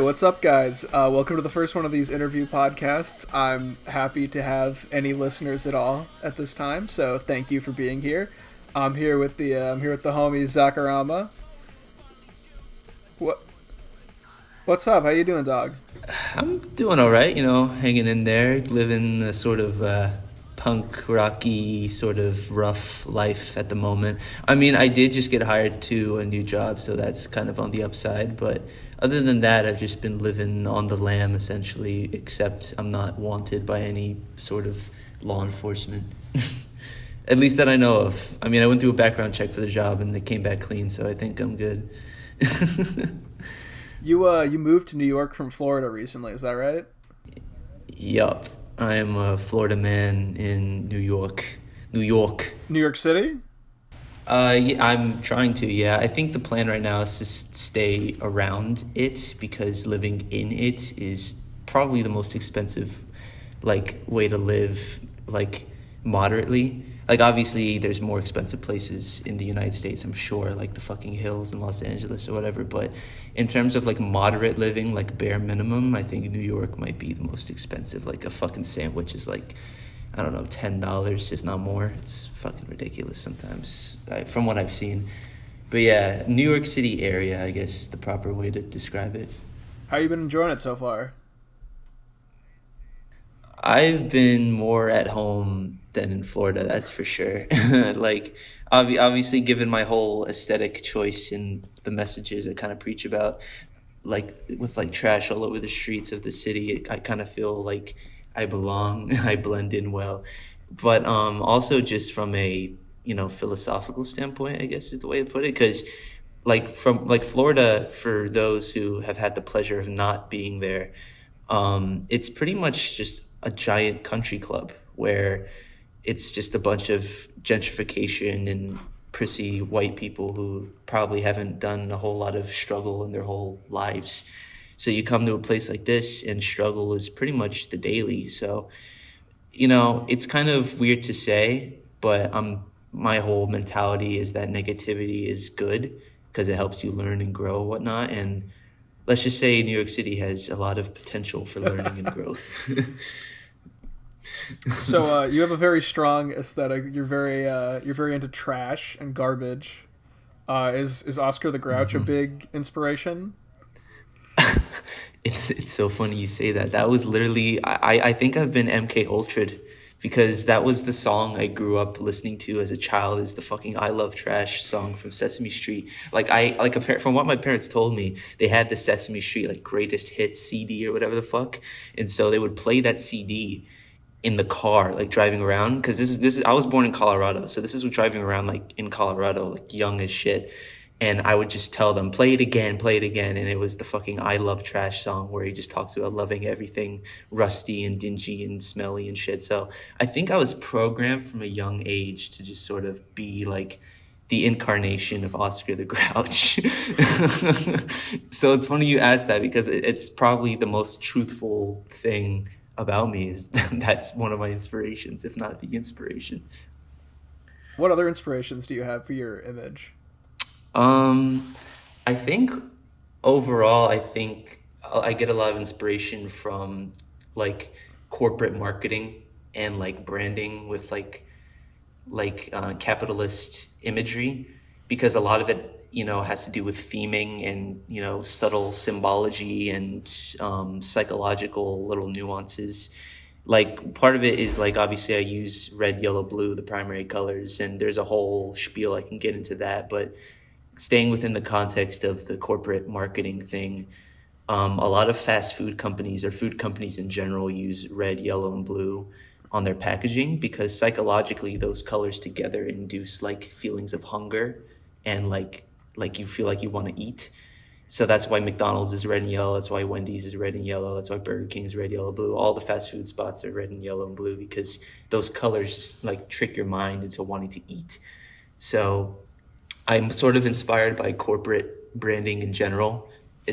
what's up, guys? Welcome to the first one of these interview podcasts. I'm happy to have any listeners at all at this time, so thank you for being here. I'm here with the homie Zacarama. What what's up? How you doing, dog? I'm doing all right, hanging in there, living a sort of punk rocky, sort of rough life at the moment. I mean, I did just get hired to a new job, so that's kind of on the upside. But other than that, I've just been living on the lam essentially, except I'm not wanted by any sort of law enforcement. At least that I know of. I mean, I went through a background check for the job and they came back clean, so I think I'm good. You moved to New York from Florida recently, is that right? Yup. I am a Florida man in New York. New York. New York City? Yeah, I'm trying to, yeah. I think the plan right now is to stay around it because living in it is probably the most expensive, like, way to live, like, moderately. Like, obviously, there's more expensive places in the United States, I'm sure, like the fucking hills in Los Angeles or whatever. But in terms of, like, moderate living, like, bare minimum, I think New York might be the most expensive. Like, a fucking sandwich is, like, I don't know, $10, if not more. It's fucking ridiculous sometimes, from what I've seen. But yeah, New York City area, I guess, is the proper way to describe it. How you been enjoying it so far? I've been more at home than in Florida, that's for sure. Like, obviously, given my whole aesthetic choice and the messages I kind of preach about, like with like trash all over the streets of the city, I kind of feel like I belong. I blend in well. But also just from a philosophical standpoint, I guess is the way to put it. Because from like Florida, for those who have had the pleasure of not being there, it's pretty much just a giant country club where it's just a bunch of gentrification and prissy white people who probably haven't done a whole lot of struggle in their whole lives. So you come to a place like this and struggle is pretty much the daily. So, it's kind of weird to say, but my whole mentality is that negativity is good because it helps you learn and grow and whatnot. And let's just say New York City has a lot of potential for learning and growth. So you have a very strong aesthetic. You're very into trash and garbage. Is Oscar the Grouch a Mhm. big inspiration? It's so funny you say that. That was literally I think I've been MK Ultra'd because that was the song I grew up listening to as a child. Is the fucking "I Love Trash" song from Sesame Street. Like from what my parents told me, they had the Sesame Street like greatest hits CD or whatever the fuck, and so they would play that CD in the car, like driving around. Because this is I was born in Colorado, so this is driving around like in Colorado, like young as shit. And I would just tell them, play it again. And it was the fucking I Love Trash song where he just talks about loving everything rusty and dingy and smelly and shit. So I think I was programmed from a young age to just sort of be like the incarnation of Oscar the Grouch. So it's funny you asked that because it's probably the most truthful thing about me is that's one of my inspirations, if not the inspiration. What other inspirations do you have for your image? Um, I think overall, I think I get a lot of inspiration from like corporate marketing and like branding with capitalist imagery because a lot of it has to do with theming and subtle symbology and psychological little nuances. Like part of it is like obviously I use red, yellow, blue, the primary colors, and there's a whole spiel I can get into that, but staying within the context of the corporate marketing thing, a lot of fast food companies or food companies in general use red, yellow, and blue on their packaging because psychologically those colors together induce like feelings of hunger and like you feel like you want to eat. So that's why McDonald's is red and yellow. That's why Wendy's is red and yellow. That's why Burger King is red, yellow, blue. All the fast food spots are red and yellow and blue because those colors like trick your mind into wanting to eat. So I'm sort of inspired by corporate branding in general,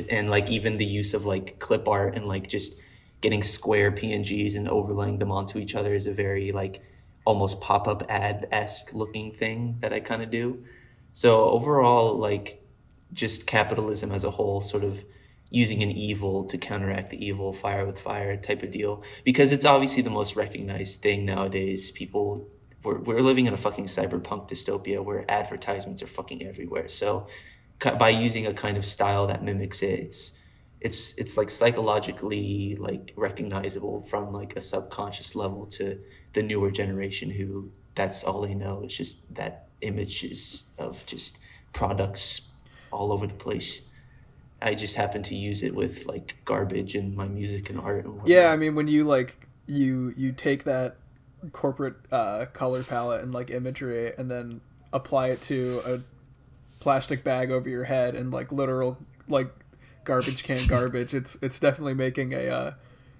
and like even the use of like clip art and like just getting square PNGs and overlaying them onto each other is a very like almost pop-up ad-esque looking thing that I kind of do. So overall, like just capitalism as a whole sort of using an evil to counteract the evil, fire with fire type of deal. Because it's obviously the most recognized thing nowadays. We're living in a fucking cyberpunk dystopia where advertisements are fucking everywhere. So by using a kind of style that mimics it, it's like psychologically like recognizable from like a subconscious level to the newer generation who that's all they know. It's just that images of just products all over the place. I just happen to use it with like garbage in my music and art and Yeah, I whatnot. mean when you like you take that corporate color palette and like imagery and then apply it to a plastic bag over your head and like literal like garbage can garbage, it's definitely making a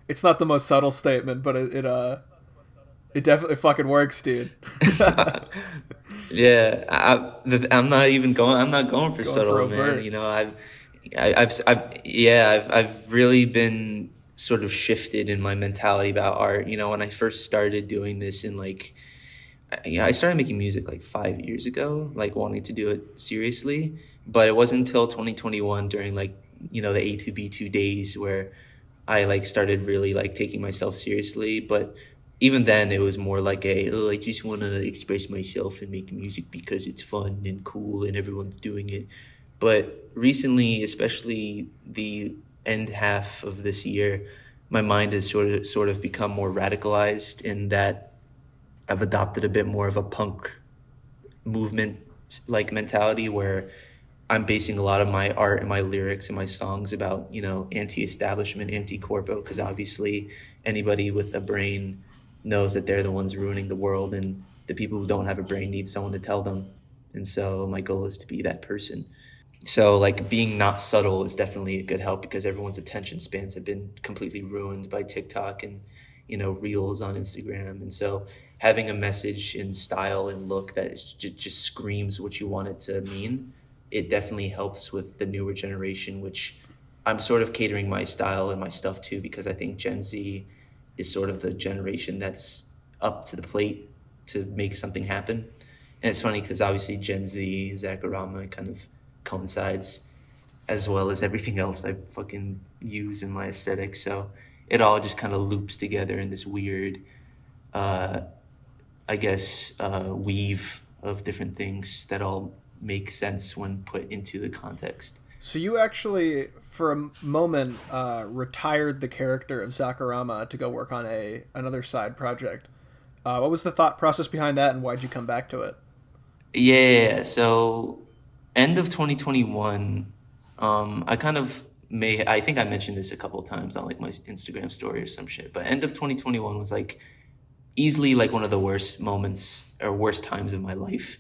it's not the most subtle statement, but it definitely fucking works, dude. Yeah, I'm not even going. I'm not going for Going for subtle, man. overt. I've really been sort of shifted in my mentality about art. When I first started doing this in like, I started making music like 5 years ago, like wanting to do it seriously. But it wasn't until 2021 during like, the A2B2 days where I like started really like taking myself seriously. But even then, it was more like I just want to express myself and make music because it's fun and cool and everyone's doing it. But recently, especially the end half of this year, my mind has sort of become more radicalized in that I've adopted a bit more of a punk movement like mentality where I'm basing a lot of my art and my lyrics and my songs about, anti-establishment, anti-corpo, because obviously anybody with a brain knows that they're the ones ruining the world, and the people who don't have a brain need someone to tell them. And so my goal is to be that person. So like being not subtle is definitely a good help because everyone's attention spans have been completely ruined by TikTok and reels on Instagram. And so having a message in style and look that just screams what you want it to mean, it definitely helps with the newer generation, which I'm sort of catering my style and my stuff to because I think Gen Z is sort of the generation that's up to the plate to make something happen. And it's funny because obviously Gen Z, Zacarama kind of coincides as well as everything else I fucking use in my aesthetic. So it all just kind of loops together in this weird, uh, weave of different things that all make sense when put into the context. So you actually, for a moment, retired the character of Zacarama to go work on a another side project. What was the thought process behind that, and why'd you come back to it? Yeah, so end of 2021, I kind of I think I mentioned this a couple of times on like my Instagram story or some shit, but end of 2021 was like easily like one of the worst moments or worst times of my life.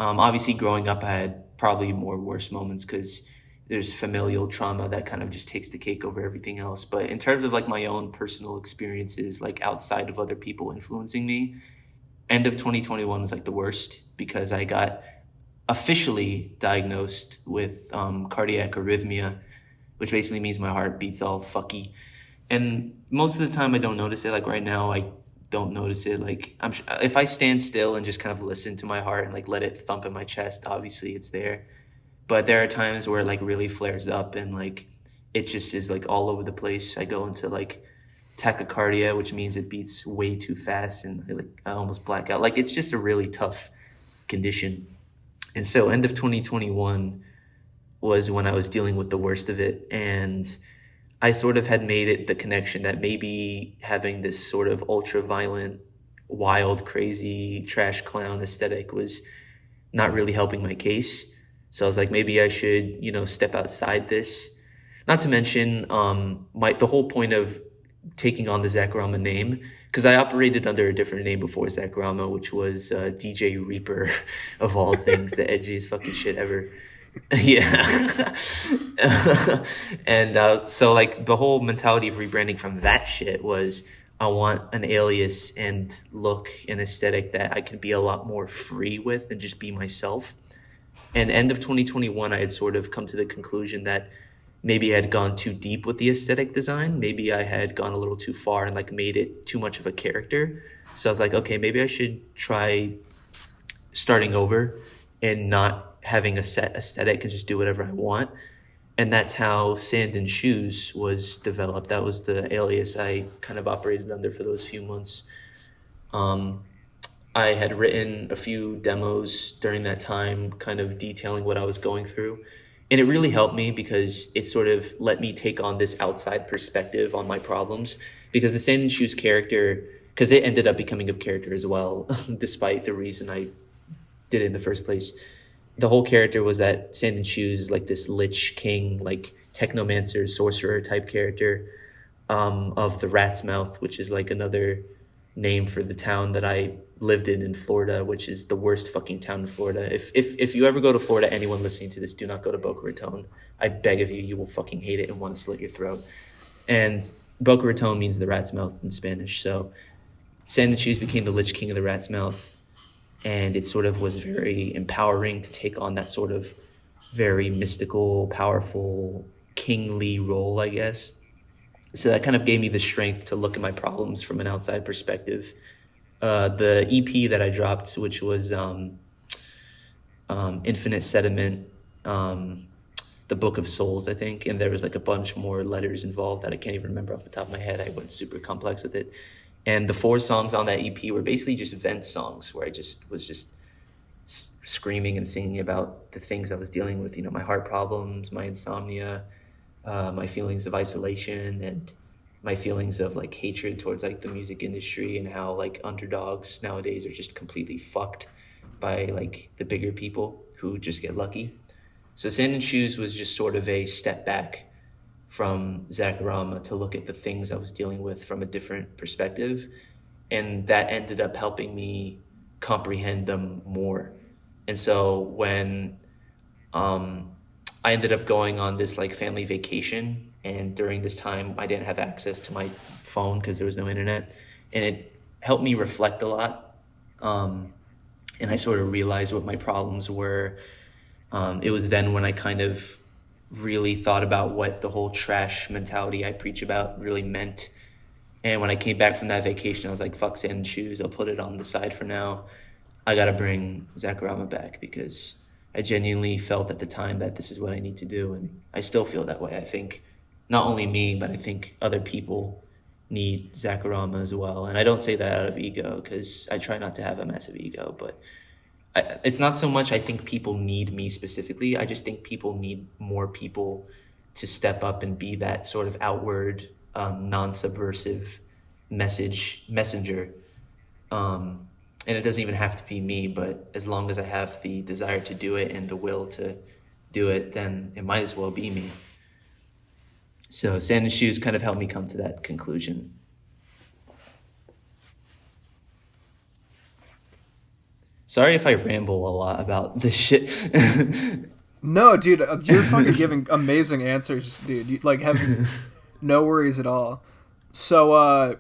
Obviously, growing up, I had probably more worse moments because there's familial trauma that kind of just takes the cake over everything else. But in terms of like my own personal experiences, like outside of other people influencing me, end of 2021 was like the worst because I got officially diagnosed with cardiac arrhythmia, which basically means my heart beats all fucky. And most of the time, I don't notice it. Like right now, I don't notice it. Like if I stand still and just kind of listen to my heart and like let it thump in my chest, obviously it's there. But there are times where it like really flares up and like it just is like all over the place. I go into like tachycardia, which means it beats way too fast and I almost black out. Like it's just a really tough condition. And so end of 2021 was when I was dealing with the worst of it. And I sort of had made it the connection that maybe having this sort of ultra violent, wild, crazy trash clown aesthetic was not really helping my case. So I was like, maybe I should, step outside this. Not to mention, the whole point of taking on the Zacarama name, because I operated under a different name before Zacarama, which was DJ Reaper, of all things, the edgiest fucking shit ever. Yeah. And so like the whole mentality of rebranding from that shit was I want an alias and look and aesthetic that I can be a lot more free with and just be myself. And end of 2021, I had sort of come to the conclusion that maybe I had gone too deep with the aesthetic design. Maybe I had gone a little too far and like made it too much of a character. So I was like, okay, maybe I should try starting over and not having a set aesthetic and just do whatever I want. And that's how Sand and Shoes was developed. That was the alias I kind of operated under for those few months. Um, I had written a few demos during that time, kind of detailing what I was going through. And it really helped me because it sort of let me take on this outside perspective on my problems. Because the Sand and Shoes character, because it ended up becoming a character as well, despite the reason I did it in the first place. The whole character was that Sand and Shoes is like this lich king, like technomancer, sorcerer type character, of the Rat's Mouth, which is like another name for the town that I lived in Florida, which is the worst fucking town in Florida. If you ever go to Florida, anyone listening to this, do not go to Boca Raton. I beg of you, you will fucking hate it and want to slit your throat. And Boca Raton means the Rat's Mouth in Spanish. So Sand and Shoes became the Lich King of the Rat's Mouth, and it sort of was very empowering to take on that sort of very mystical, powerful, kingly role, I guess. So that kind of gave me the strength to look at my problems from an outside perspective. The EP that I dropped, which was Infinite Sediment, the Book of Souls, I think, and there was like a bunch more letters involved that I can't even remember off the top of my head. I went super complex with it. And the 4 songs on that EP were basically just vent songs where I just was screaming and singing about the things I was dealing with, you know, my heart problems, my insomnia, my feelings of isolation, and my feelings of like hatred towards like the music industry, and how like underdogs nowadays are just completely fucked by like the bigger people who just get lucky. So Sand and Shoes was just sort of a step back from Zacarama to look at the things I was dealing with from a different perspective. And that ended up helping me comprehend them more. And so when I ended up going on this like family vacation, and during this time I didn't have access to my phone because there was no internet, and it helped me reflect a lot. And I sort of realized what my problems were. It was then when I kind of really thought about what the whole trash mentality I preach about really meant. And when I came back from that vacation, I was like, fuck Sand and Shoes, I'll put it on the side for now. I gotta bring Zacarama back, because I genuinely felt at the time that this is what I need to do, and I still feel that way. I think not only me, but I think other people need Zacarama as well. And I don't say that out of ego, because I try not to have a massive ego, but it's not so much I think people need me specifically. I just think people need more people to step up and be that sort of outward, non-subversive messenger. And it doesn't even have to be me, but as long as I have the desire to do it and the will to do it, then it might as well be me. So Sand and Shoes kind of helped me come to that conclusion. Sorry if I ramble a lot about this shit. No, dude, you're fucking giving amazing answers, dude. You like have no worries at all. So,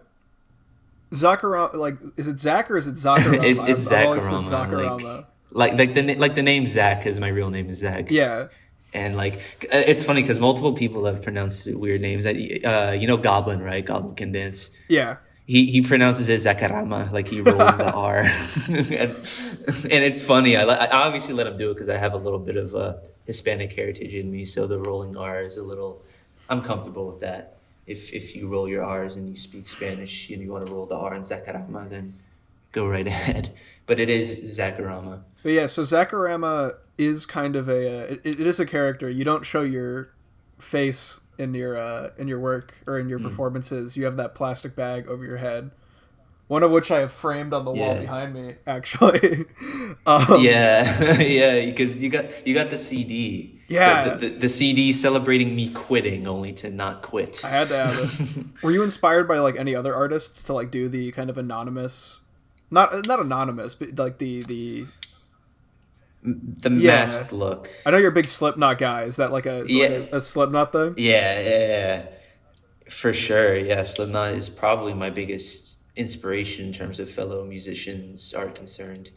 Zacarama, like, is it Zach or is it Zacarama? It's I've always Zacarama. said Zacarama. Like the name Zach, because my real name is Zach. Yeah. And like, it's funny because multiple people have pronounced it weird names. You know Goblin, right? Goblin can dance. Yeah. He pronounces it Zacarama, like he rolls the R. and it's funny. I obviously let him do it because I have a little bit of a Hispanic heritage in me, so the rolling R is a little. I'm comfortable with that. If you roll your R's and you speak Spanish and you want to roll the R in Zacarama, then go right ahead. But it is Zacarama. But yeah, so Zacarama is kind of it is a character. You don't show your face in your work or in your performances. You have that plastic bag over your head, one of which I have framed on the wall behind me, actually. Yeah, because you got the CD. Yeah, the CD celebrating me quitting, only to not quit. I had to have it. Were you inspired by like any other artists to like do the kind of anonymous, not anonymous, but like the masked look? I know you're a big Slipknot guy. Is that like a Slipknot thing? Yeah, for sure. Yeah, Slipknot is probably my biggest inspiration in terms of fellow musicians are concerned.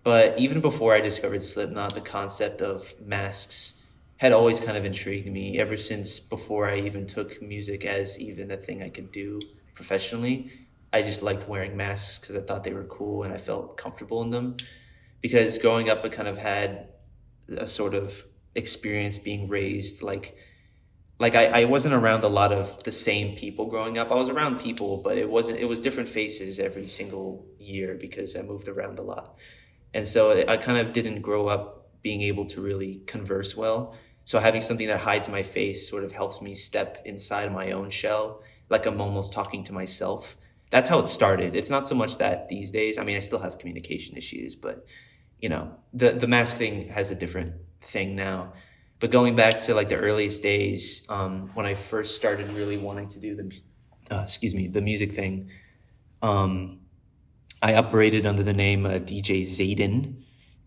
But even before I discovered Slipknot, the concept of masks had always kind of intrigued me ever since before I even took music as even a thing I could do professionally. I just liked wearing masks because I thought they were cool and I felt comfortable in them. Because growing up, I kind of had a sort of experience being raised like like I wasn't around a lot of the same people growing up. I was around people, but it was different faces every single year because I moved around a lot. And so I kind of didn't grow up being able to really converse well. So having something that hides my face sort of helps me step inside my own shell, like I'm almost talking to myself. That's how it started. It's not so much that these days, I mean, I still have communication issues, but the mask thing has a different thing now. But going back to like the earliest days, when I first started really wanting to do the music thing, um, I operated under the name DJ Zayden,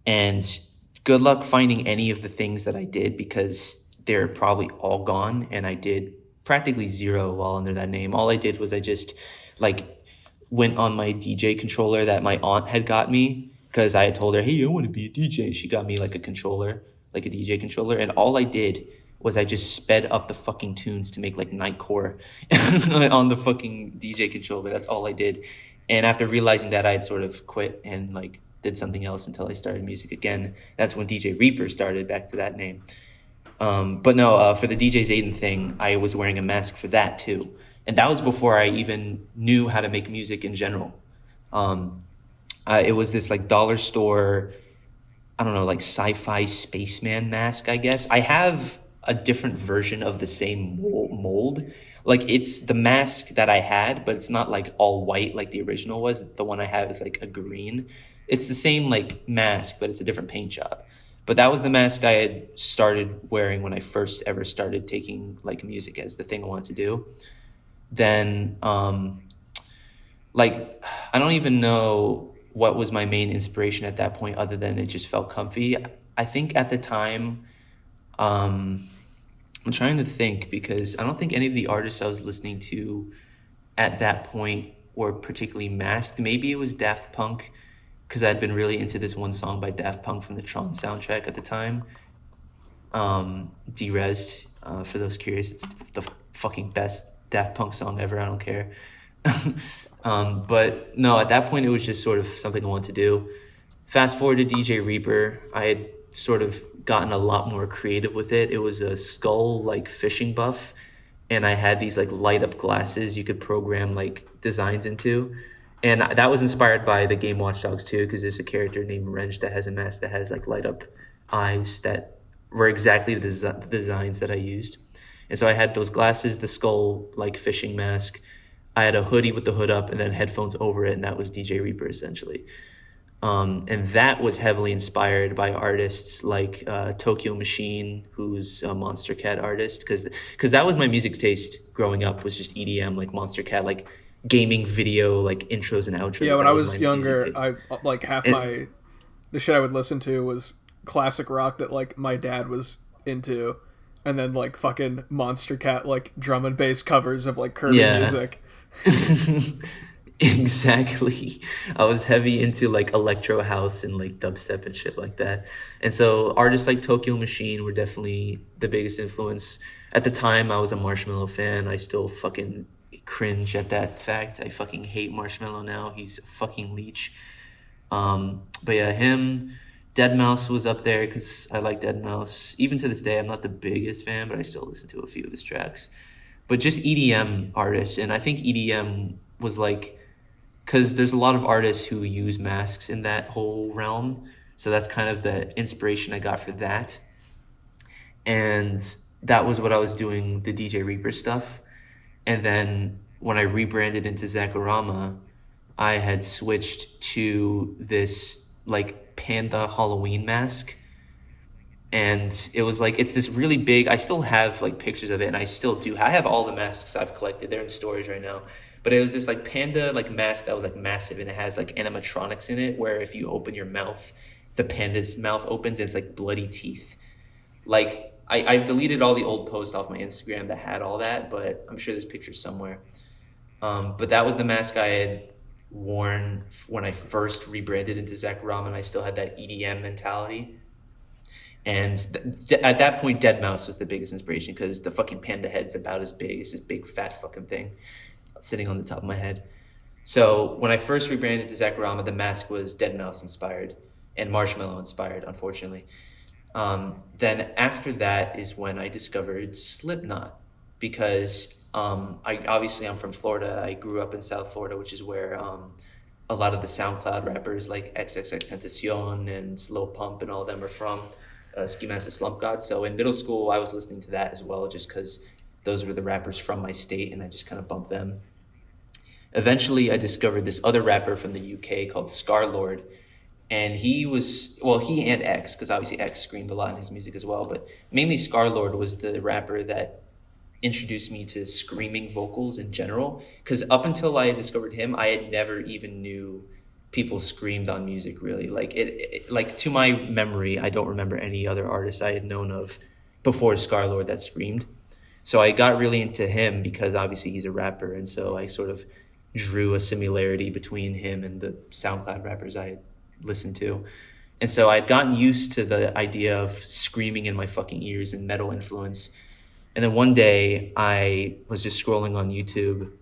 and good luck finding any of the things that I did because they're probably all gone, and I did practically zero while under that name. All I did was I just like went on my DJ controller that my aunt had got me because I had told her, hey, I want to be a DJ. She got me like a controller, like a DJ controller, and all I did was I just sped up the fucking tunes to make like nightcore on the fucking DJ controller. That's all I did. And after realizing that, I had sort of quit and like did something else until I started music again. That's when DJ Reaper started, back to that name. But no, for the DJ Zayden thing, I was wearing a mask for that too. And that was before I even knew how to make music in general. It was this like dollar store, I don't know, like sci-fi spaceman mask, I guess. I have a different version of the same mold. Like it's the mask that I had, but it's not like all white like the original was. The one I have is like a green. It's the same like mask, but it's a different paint job. But that was the mask I had started wearing when I first ever started taking like music as the thing I wanted to do. Then like I don't even know what was my main inspiration at that point other than it just felt comfy. I think at the time, I'm trying to think because I don't think any of the artists I was listening to at that point were particularly masked. Maybe it was Daft Punk because I'd been really into this one song by Daft Punk from the Tron soundtrack at the time. Derez, for those curious, it's the fucking best Daft Punk song ever. I don't care. But no, at that point it was just sort of something I wanted to do. Fast forward to DJ Reaper, I had sort of gotten a lot more creative with it. It was a skull like fishing buff, and I had these like light up glasses you could program like designs into. And that was inspired by the game Watch Dogs 2 because there's a character named Wrench that has a mask that has like light up eyes that were exactly the designs that I used. And so I had those glasses, the skull like fishing mask. I had a hoodie with the hood up and then headphones over it, and that was DJ Reaper essentially. And that was heavily inspired by artists like Tokyo Machine, who's a Monster Cat artist, because that was my music taste growing up, was just EDM, like Monster Cat, like gaming video, like intros and outros. Yeah, when I was younger, I like the shit I would listen to was classic rock that like my dad was into, and then like fucking Monster Cat like drum and bass covers of like Kirby music. Exactly. I was heavy into like electro house and like dubstep and shit like that. And so artists like Tokyo Machine were definitely the biggest influence. At the time, I was a Marshmello fan. I still fucking cringe at that fact. I fucking hate Marshmello now. He's a fucking leech. But yeah, him, Deadmau5 was up there because I like Deadmau5. Even to this day, I'm not the biggest fan, but I still listen to a few of his tracks. But just EDM artists, and I think EDM was like, because there's a lot of artists who use masks in that whole realm. So that's kind of the inspiration I got for that. And that was what I was doing, the DJ Reaper stuff. And then when I rebranded into Zacarama, I had switched to this like panda Halloween mask. And it was like, it's this really big, I still have like pictures of it, and I still do. I have all the masks I've collected. They're in storage right now. But it was this like panda like mask that was like massive, and it has like animatronics in it where if you open your mouth, the panda's mouth opens and it's like bloody teeth. Like I've deleted all the old posts off my Instagram that had all that, but I'm sure there's pictures somewhere. But that was the mask I had worn when I first rebranded into Zacarama, and I still had that EDM mentality. And at that point, Deadmau5 was the biggest inspiration because the fucking panda head's about as big. It's this big fat fucking thing sitting on the top of my head. So when I first rebranded to Zacarama, the mask was Deadmau5 inspired and Marshmello inspired, unfortunately. Then after that is when I discovered Slipknot. because I'm from Florida. I grew up in South Florida, which is where a lot of the SoundCloud rappers like XXXTentacion and Lil Pump and all of them are from. Ski Mask the Slump God. So in middle school, I was listening to that as well, just because those were the rappers from my state, and I just kind of bumped them. Eventually, I discovered this other rapper from the UK called Scarlord, and he and X, because obviously X screamed a lot in his music as well, but mainly Scarlord was the rapper that introduced me to screaming vocals in general, because up until I discovered him, I had never even knew people screamed on music, really. Like to my memory, I don't remember any other artist I had known of before Scarlord that screamed. So I got really into him because obviously he's a rapper, and so I sort of drew a similarity between him and the SoundCloud rappers I had listened to. And so I'd gotten used to the idea of screaming in my fucking ears and metal influence. And then one day I was just scrolling on YouTube,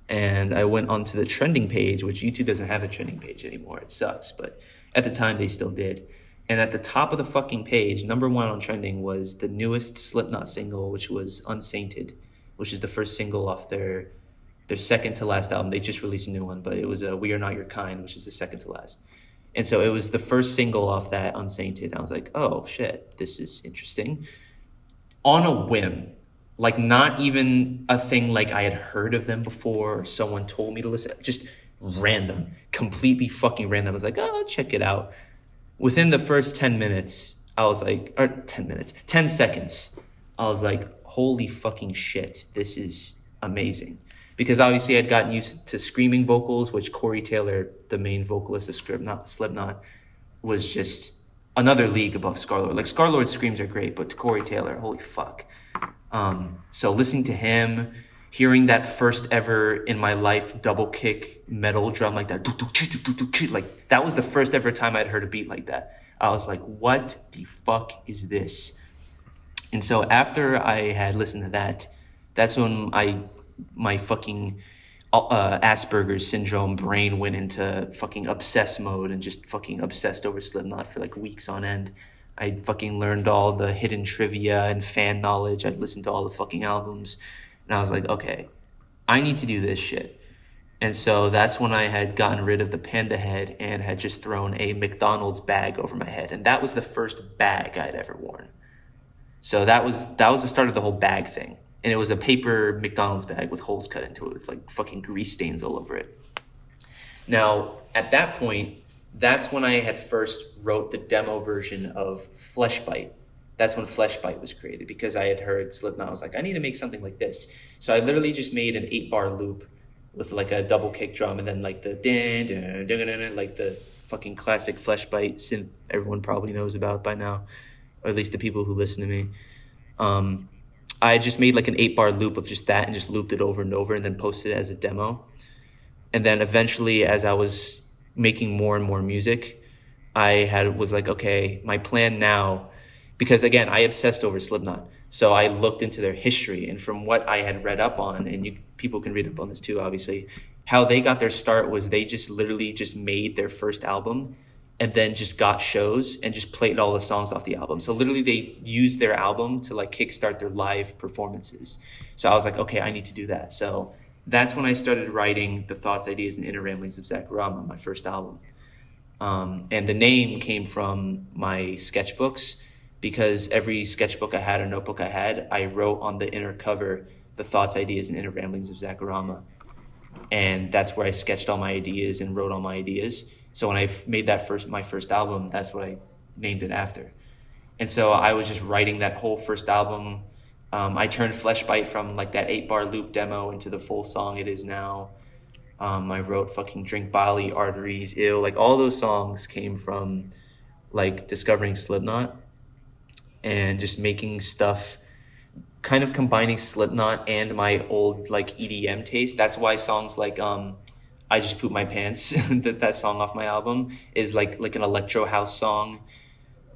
and I went onto the trending page, which YouTube doesn't have a trending page anymore. It sucks, but at the time they still did. And at the top of the fucking page, number one on trending was the newest Slipknot single, which was Unsainted, which is the first single off their second to last album. They just released a new one, but it was We Are Not Your Kind, which is the second to last. And so it was the first single off that, Unsainted. I was like, oh shit, this is interesting. On a whim, like not even a thing like I had heard of them before or someone told me to listen, just random, completely fucking random. I was like, oh, I'll check it out. Within the first 10 minutes, I was like, or 10 seconds, I was like, holy fucking shit, this is amazing. Because obviously I'd gotten used to screaming vocals, which Corey Taylor, the main vocalist of Slipknot, was just another league above Scarlord. Like Scarlord's screams are great, but Corey Taylor, holy fuck. So listening to him, hearing that first ever in my life double kick metal drum like that, like that was the first ever time I'd heard a beat like that. I was like, what the fuck is this? And so after I had listened to that, that's when my fucking Asperger's syndrome brain went into fucking obsess mode and just fucking obsessed over Slipknot for like weeks on end. I fucking learned all the hidden trivia and fan knowledge. I'd listened to all the fucking albums. And I was like, okay, I need to do this shit. And so that's when I had gotten rid of the panda head and had just thrown a McDonald's bag over my head. And that was the first bag I'd ever worn. So that was the start of the whole bag thing. And it was a paper McDonald's bag with holes cut into it with like fucking grease stains all over it. Now, at that point, that's when I had first wrote the demo version of Fleshbite. That's when Fleshbite was created, because I had heard Slipknot. I was like, I need to make something like this. So I literally just made an 8-bar loop with like a double kick drum and then like the like the fucking classic Fleshbite synth everyone probably knows about by now, or at least the people who listen to me. I just made like an 8-bar loop of just that and just looped it over and over and then posted it as a demo. And then eventually, as I was making more and more music, was like, okay, my plan now, because again, I obsessed over Slipknot. So I looked into their history, and from what I had read up on, and people can read up on this too, obviously, how they got their start was they just literally just made their first album and then just got shows and just played all the songs off the album. So literally they used their album to like kickstart their live performances. So I was like, okay, I need to do that. So that's when I started writing the thoughts, ideas, and inner ramblings of Zacarama, my first album. And the name came from my sketchbooks, because every sketchbook I had or notebook I had, I wrote on the inner cover the thoughts, ideas, and inner ramblings of Zacarama. And that's where I sketched all my ideas and wrote all my ideas. So when I made my first album, that's what I named it after. And so I was just writing that whole first album. I turned Fleshbite from like that 8-bar loop demo into the full song it is now. I wrote fucking Drink Bali, Arteries, Ill. Like all those songs came from like discovering Slipknot and just making stuff, kind of combining Slipknot and my old like EDM taste. That's why songs like I Just Pooped My Pants, that song off my album, is like an electro house song.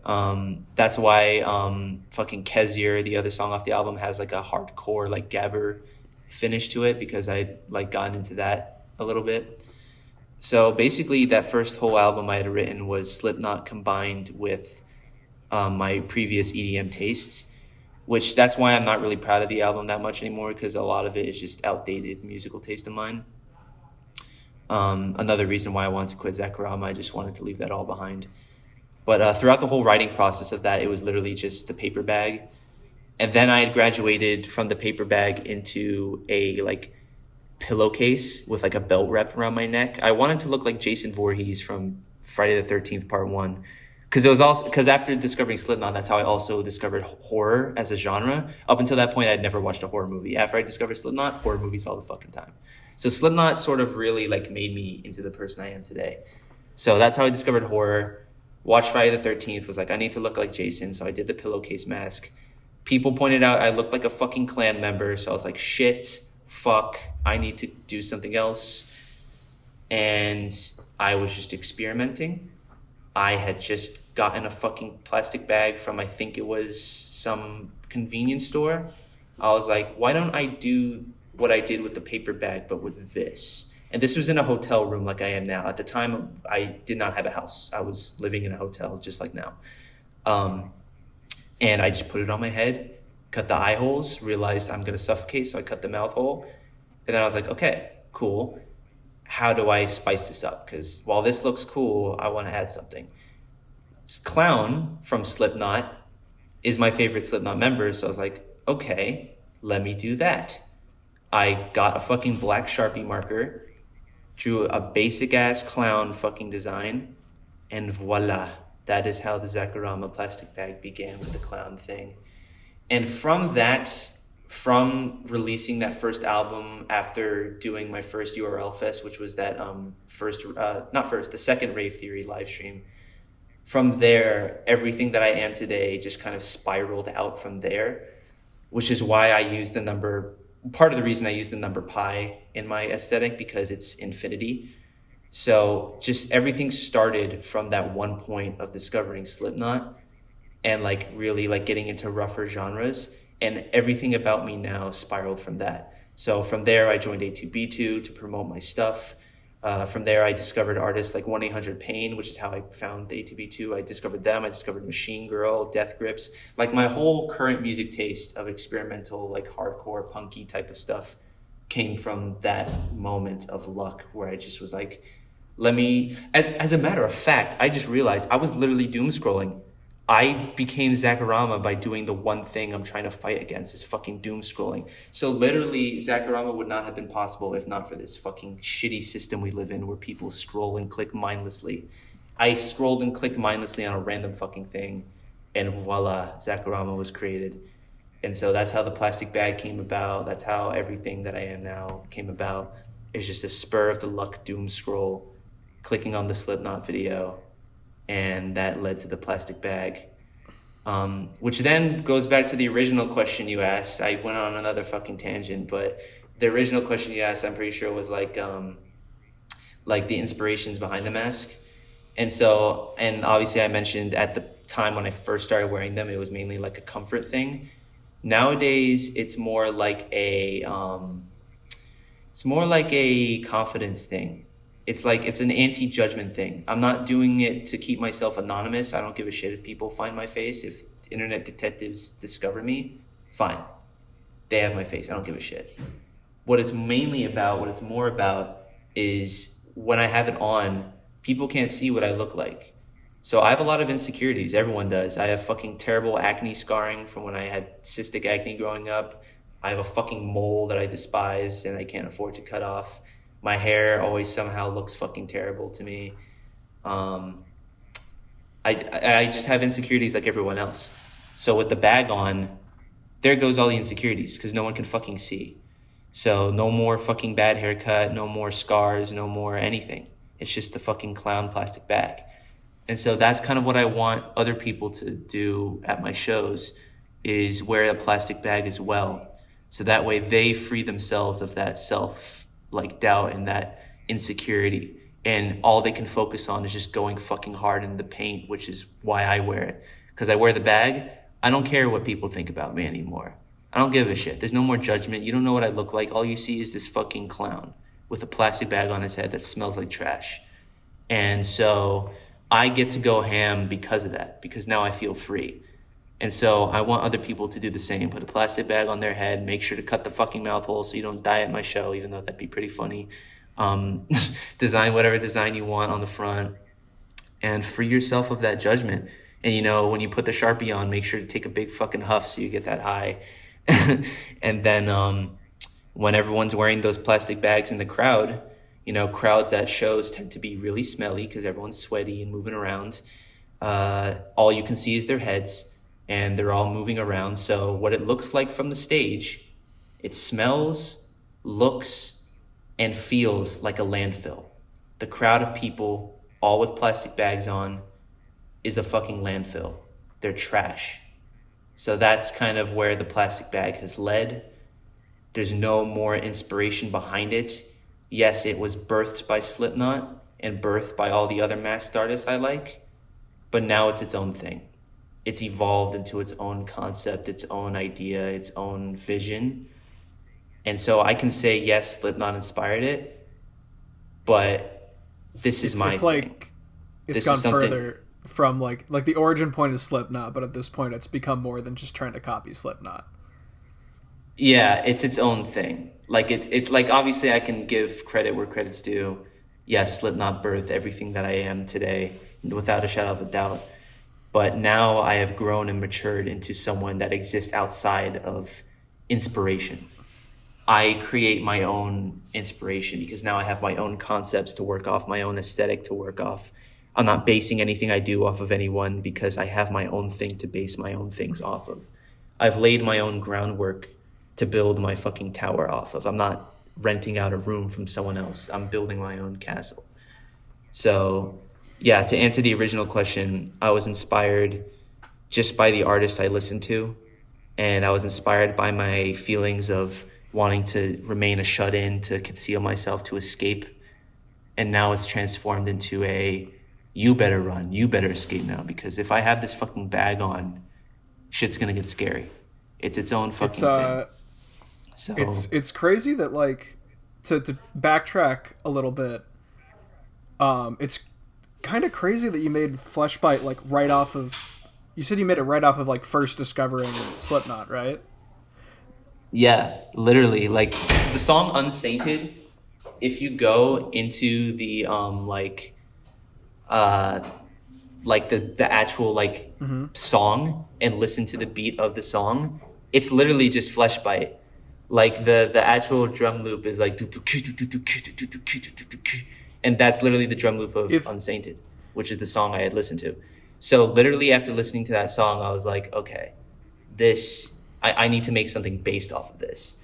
That's why fucking Kezier, the other song off the album, has like a hardcore like gabber finish to it, because I like gotten into that a little bit. So basically that first whole album I had written was Slipknot combined with my previous EDM tastes. which that's why I'm not really proud of the album that much anymore, because a lot of it is just outdated musical taste of mine. Another reason why I wanted to quit Zacarama, I just wanted to leave that all behind. But throughout the whole writing process of that, it was literally just the paper bag. And then I had graduated from the paper bag into a like pillowcase with like a belt wrapped around my neck. I wanted to look like Jason Voorhees from Friday the 13th Part 1. Because it was also because after discovering Slipknot, that's how I also discovered horror as a genre. Up until that point, I'd never watched a horror movie. After I discovered Slipknot, horror movies all the fucking time. So Slipknot sort of really like made me into the person I am today. So that's how I discovered horror. Watched Friday the 13th, was like, I need to look like Jason, so I did the pillowcase mask. People pointed out I looked like a fucking Klan member, so I was like, shit, fuck, I need to do something else. And I was just experimenting. I had just gotten a fucking plastic bag from, I think it was some convenience store. I was like, why don't I do what I did with the paper bag, but with this? And this was in a hotel room like I am now. At the time, I did not have a house. I was living in a hotel just like now. And I just put it on my head, cut the eye holes, realized I'm going to suffocate, so I cut the mouth hole. And then I was like, okay, cool. How do I spice this up? Because while this looks cool, I want to add something. Clown from Slipknot is my favorite Slipknot member, so I was like, okay, let me do that. I got a fucking black Sharpie marker, drew a basic ass clown fucking design, and voila, that is how the Zacarama plastic bag began, with the clown thing. And from that, from releasing that first album after doing my first URL Fest, which was that the second Rave Theory live stream, from there, everything that I am today just kind of spiraled out from there, which is why I use the number. Part of the reason I use the number pi in my aesthetic, because it's infinity. So just everything started from that one point of discovering Slipknot and like really like getting into rougher genres, and everything about me now spiraled from that. So from there, I joined A2B2 to promote my stuff. From there, I discovered artists like 1-800-PAIN, which is how I found the A2B2. I discovered them. I discovered Machine Girl, Death Grips. Like my whole current music taste of experimental, like hardcore, punky type of stuff came from that moment of luck where I just was like, let me, as a matter of fact, I just realized I was literally doom scrolling. I became Zacarama by doing the one thing I'm trying to fight against, is fucking doom scrolling. So literally, Zacarama would not have been possible if not for this fucking shitty system we live in where people scroll and click mindlessly. I scrolled and clicked mindlessly on a random fucking thing, and voila, Zacarama was created. And so that's how the plastic bag came about. That's how everything that I am now came about. It's just a spur of the luck doom scroll, clicking on the Slipknot video, and that led to the plastic bag, which then goes back to the original question you asked. I went on another fucking tangent, but the original question you asked, I'm pretty sure, was like the inspirations behind the mask. And so, and obviously I mentioned at the time when I first started wearing them, it was mainly like a comfort thing. Nowadays, it's more like a confidence thing. It's like, it's an anti-judgment thing. I'm not doing it to keep myself anonymous. I don't give a shit if people find my face. If internet detectives discover me, fine. They have my face. I don't give a shit. What it's more about is when I have it on, people can't see what I look like. So I have a lot of insecurities. Everyone does. I have fucking terrible acne scarring from when I had cystic acne growing up. I have a fucking mole that I despise and I can't afford to cut off. My hair always somehow looks fucking terrible to me. I just have insecurities like everyone else. So with the bag on, there goes all the insecurities, because no one can fucking see. So no more fucking bad haircut, no more scars, no more anything. It's just the fucking clown plastic bag. And so that's kind of what I want other people to do at my shows, is wear a plastic bag as well. So that way they free themselves of that doubt and that insecurity, and all they can focus on is just going fucking hard in the paint, which is why I wear it. Because I wear the bag, I don't care what people think about me anymore. I don't give a shit. There's no more judgment. You don't know what I look like. All you see is this fucking clown with a plastic bag on his head that smells like trash. And so I get to go ham because of that, because now I feel free. And so I want other people to do the same. Put a plastic bag on their head. Make sure to cut the fucking mouth hole so you don't die at my show, even though that'd be pretty funny. Um, design whatever design you want on the front and free yourself of that judgment. And, you know, when you put the Sharpie on, make sure to take a big fucking huff so you get that high. And then when everyone's wearing those plastic bags in the crowd, you know, crowds at shows tend to be really smelly because everyone's sweaty and moving around. All you can see is their heads, and they're all moving around. So what it looks like from the stage, it smells, looks, and feels like a landfill. The crowd of people, all with plastic bags on, is a fucking landfill. They're trash. So that's kind of where the plastic bag has led. There's no more inspiration behind it. Yes, it was birthed by Slipknot and birthed by all the other masked artists I like, but now it's its own thing. It's evolved into its own concept, its own idea, its own vision. And so I can say, yes, Slipknot inspired it, but this is my it's thing. Like it's gone further from like the origin point is Slipknot, but at this point it's become more than just trying to copy Slipknot. Yeah, it's its own thing. Like it's like, obviously I can give credit where credit's due. Yes, Slipknot birthed everything that I am today, without a shadow of a doubt. But now I have grown and matured into someone that exists outside of inspiration. I create my own inspiration because now I have my own concepts to work off, my own aesthetic to work off. I'm not basing anything I do off of anyone because I have my own thing to base my own things off of. I've laid my own groundwork to build my fucking tower off of. I'm not renting out a room from someone else. I'm building my own castle. So, yeah, to answer the original question, I was inspired just by the artists I listened to, and I was inspired by my feelings of wanting to remain a shut-in, to conceal myself, to escape. And now it's transformed into you better run, you better escape now, because if I have this fucking bag on, shit's gonna get scary. It's its own fucking thing. So it's crazy that, like, to backtrack a little bit, it's kind of crazy that you made Fleshbite like right off of, you said you made it right off of like first discovering Slipknot, right? Yeah, literally, like the song Unsainted, if you go into the the actual song and listen to the beat of the song, it's literally just Fleshbite. Like the actual drum loop is like, and that's literally the drum loop of Unsainted, which is the song I had listened to. So literally after listening to that song, I was like, okay, I need to make something based off of this.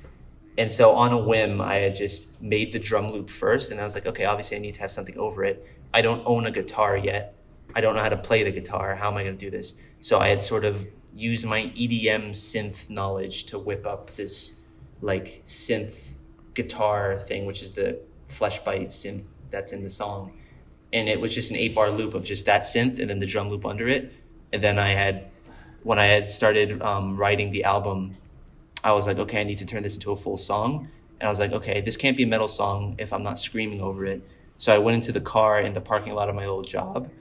And so on a whim, I had just made the drum loop first, and I was like, okay, obviously I need to have something over it. I don't own a guitar yet. I don't know how to play the guitar. How am I going to do this? So I had sort of used my EDM synth knowledge to whip up this like synth guitar thing, which is the Fleshbite synth that's in the song. And it was just an 8-bar loop of just that synth and then the drum loop under it. And then when I had started writing the album, I was like, okay, I need to turn this into a full song. And I was like, okay, this can't be a metal song if I'm not screaming over it. So I went into the car in the parking lot of my old job,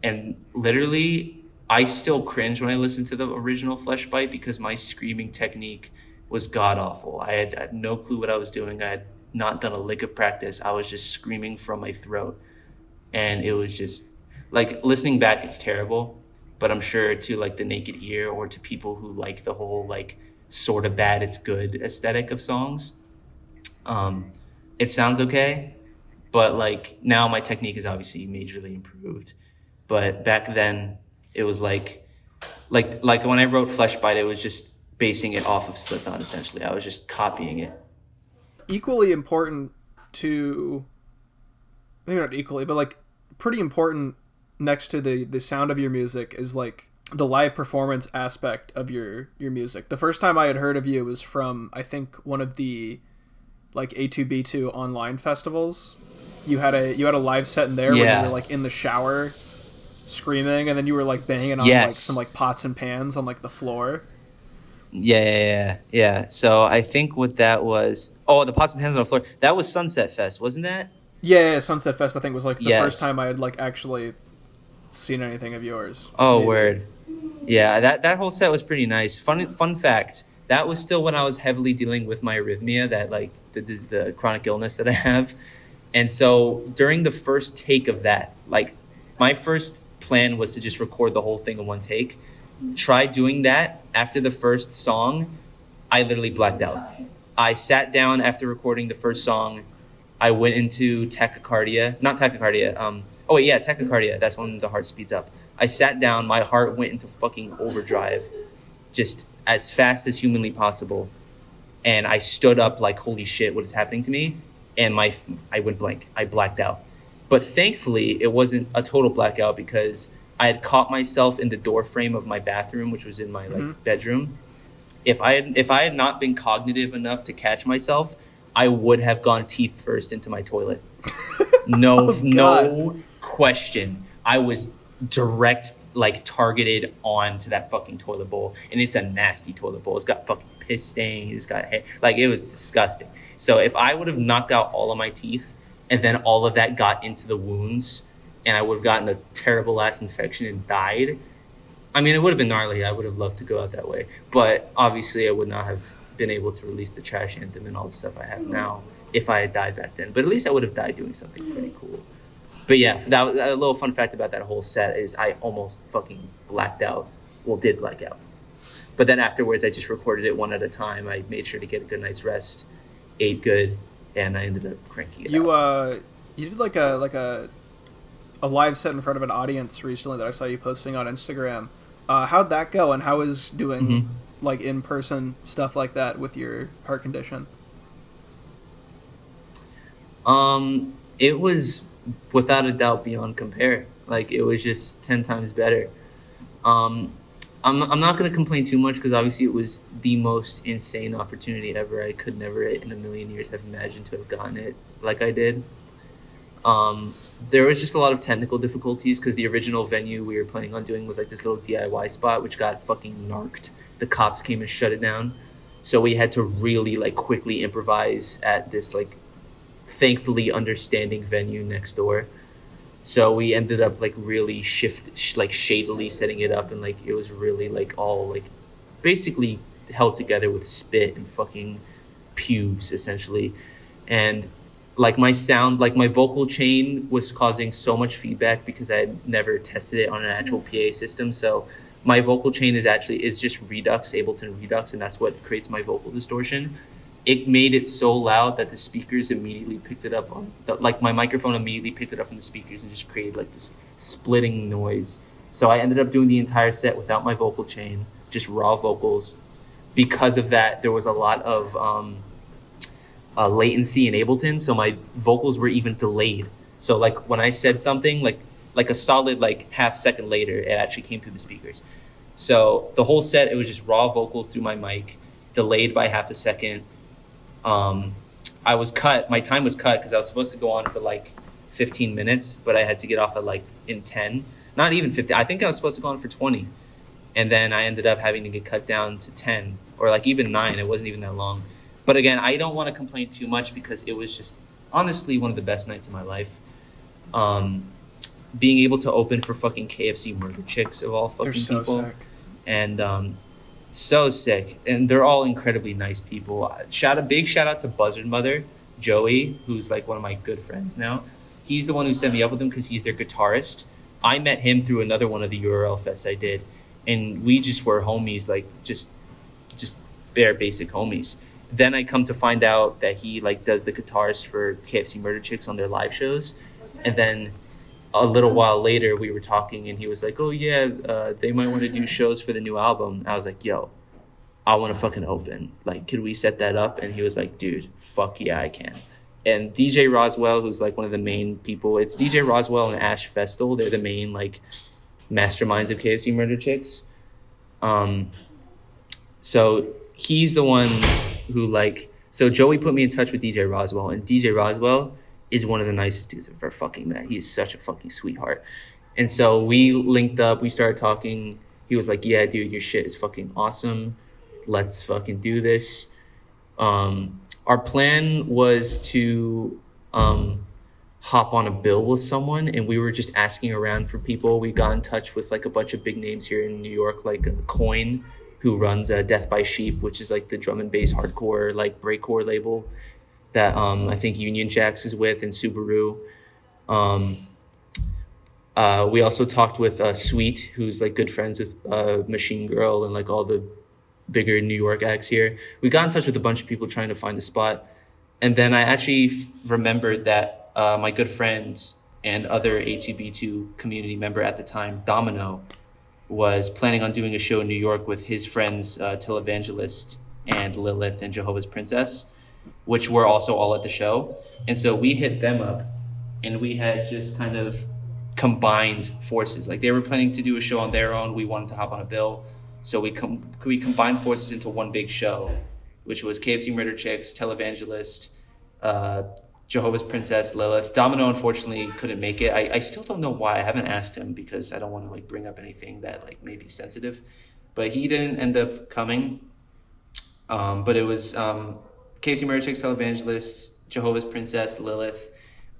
and literally I still cringe when I listen to the original Fleshbite because my screaming technique was god-awful. I had no clue what I was doing. I had not done a lick of practice. I was just screaming from my throat. And it was just, like, listening back, it's terrible. But I'm sure to, like, the naked ear or to people who like the whole, like, sort of bad, it's good aesthetic of songs, it sounds okay. But, like, now my technique is obviously majorly improved. But back then, it was like when I wrote Fleshbite, it was just basing it off of Slipknot, essentially. I was just copying it. Equally important to, maybe not equally, but like pretty important next to the sound of your music is like the live performance aspect of your music. The first time I had heard of you was from, I think, one of the like A2B2 online festivals. You had a live set in there where you were like in the shower screaming, and then you were like banging on like some like pots and pans on like the floor. Yeah. So I think what that was, the pots and pans on the floor, that was Sunset Fest, wasn't that? Yeah, Sunset Fest I think was like the first time I had like actually seen anything of yours. Oh, maybe. Word. Yeah, that whole set was pretty nice. Fun fact, that was still when I was heavily dealing with my arrhythmia, that like the chronic illness that I have. And so during the first take of that, like my first plan was to just record the whole thing in one take. Try doing that after the first song, I literally blacked out. I sat down after recording the first song. I went into tachycardia, not tachycardia. Oh wait, yeah, tachycardia. That's when the heart speeds up. I sat down. My heart went into fucking overdrive, just as fast as humanly possible. And I stood up like, holy shit, what is happening to me? And I went blank. I blacked out. But thankfully, it wasn't a total blackout because I had caught myself in the door frame of my bathroom, which was in my like bedroom. If I had not been cognitive enough to catch myself, I would have gone teeth first into my toilet. No, no question. I was direct, like targeted onto that fucking toilet bowl, and it's a nasty toilet bowl. It's got fucking piss stains. It's got like it was disgusting. So if I would have knocked out all of my teeth, and then all of that got into the wounds, and I would have gotten a terrible ass infection and died, I mean, it would have been gnarly. I would have loved to go out that way, but obviously, I would not have been able to release the trash anthem and all the stuff I have now if I had died back then. But at least I would have died doing something pretty cool. But yeah, that was a little fun fact about that whole set is I almost fucking blacked out. Well, did black out. But then afterwards, I just recorded it one at a time. I made sure to get a good night's rest, ate good, and I ended up cranking it out. You did like a live set in front of an audience recently that I saw you posting on Instagram. How'd that go, and how is doing like in-person stuff like that with your heart condition? It was without a doubt beyond compare. Like it was just 10 times better. I'm not going to complain too much because obviously it was the most insane opportunity ever. I could never in a million years have imagined to have gotten it like I did. There was just a lot of technical difficulties because the original venue we were planning on doing was like this little DIY spot which got fucking narked. The cops came and shut it down. So we had to really like quickly improvise at this like thankfully understanding venue next door. So we ended up like really shadily setting it up, and like it was really like all like basically held together with spit and fucking pubes essentially. And like my sound, like my vocal chain was causing so much feedback because I had never tested it on an actual PA system. So my vocal chain is just Redux, Ableton Redux, and that's what creates my vocal distortion. It made it so loud that the speakers immediately picked it up like my microphone immediately picked it up from the speakers and just created like this splitting noise. So I ended up doing the entire set without my vocal chain, just raw vocals. Because of that, there was a lot of latency in Ableton, so my vocals were even delayed. So like when I said something, like a solid like half second later, it actually came through the speakers. So the whole set, it was just raw vocals through my mic, delayed by half a second. My time was cut because I was supposed to go on for like 15 minutes, but I had to get off at like in 10, not even 50. I think I was supposed to go on for 20. And then I ended up having to get cut down to 10 or like even 9. It wasn't even that long. But again, I don't want to complain too much because it was just honestly one of the best nights of my life. Being able to open for fucking KFC Murder Chicks of all fucking They're so people. sick. And so sick, and they're all incredibly nice people. Big shout out to Buzzard Mother Joey, who's like one of my good friends now. He's the one who set me up with them because he's their guitarist. I met him through another one of the URL fests I did, and we just were homies, like just bare basic homies. Then I come to find out that he like does the guitars for KFC Murder Chicks on their live shows, and then a little while later we were talking and he was like, oh yeah, they might want to do shows for the new album. I was like, yo, I want to fucking open, like could we set that up? And he was like, dude, fuck yeah, I can. And DJ Roswell, who's like one of the main people, it's DJ Roswell and Ash Festal, they're the main like masterminds of KFC Murder Chicks. So he's the one who so Joey put me in touch with DJ Roswell, and DJ Roswell is one of the nicest dudes I've ever fucking met. He is such a fucking sweetheart. And so we linked up, we started talking. He was like, yeah, dude, your shit is fucking awesome. Let's fucking do this. Our plan was to hop on a bill with someone, and we were just asking around for people. We got in touch with like a bunch of big names here in New York, like Coin, who runs Death by Sheep, which is like the drum and bass hardcore like breakcore label that I think Union Jacks is with, and Subaru. We also talked with Sweet, who's like good friends with Machine Girl and like all the bigger New York acts here. We got in touch with a bunch of people trying to find a spot. And then I actually remembered that my good friend and other A2B2 community member at the time, Domino, was planning on doing a show in New York with his friends, Televangelist and Lilith and Jehovah's Princess, which were also all at the show. And so we hit them up, and we had just kind of combined forces. Like they were planning to do a show on their own. We wanted to hop on a bill. So we combined forces into one big show, which was KFC Murder Chicks, Televangelist, Jehovah's Princess, Lilith. Domino unfortunately couldn't make it. I still don't know why. I haven't asked him because I don't want to like bring up anything that like may be sensitive. But he didn't end up coming. But it was KFC Murder Chicks, Televangelist, Jehovah's Princess, Lilith,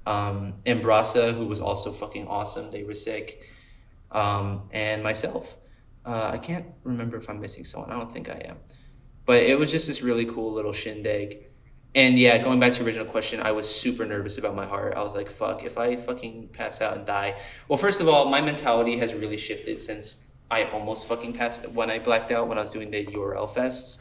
Embrasa, who was also fucking awesome. They were sick. And myself. I can't remember if I'm missing someone. I don't think I am. But it was just this really cool little shindig. And yeah, going back to the original question, I was super nervous about my heart. I was like, fuck, if I fucking pass out and die. Well, first of all, my mentality has really shifted since I almost fucking passed when I blacked out when I was doing the URL fests.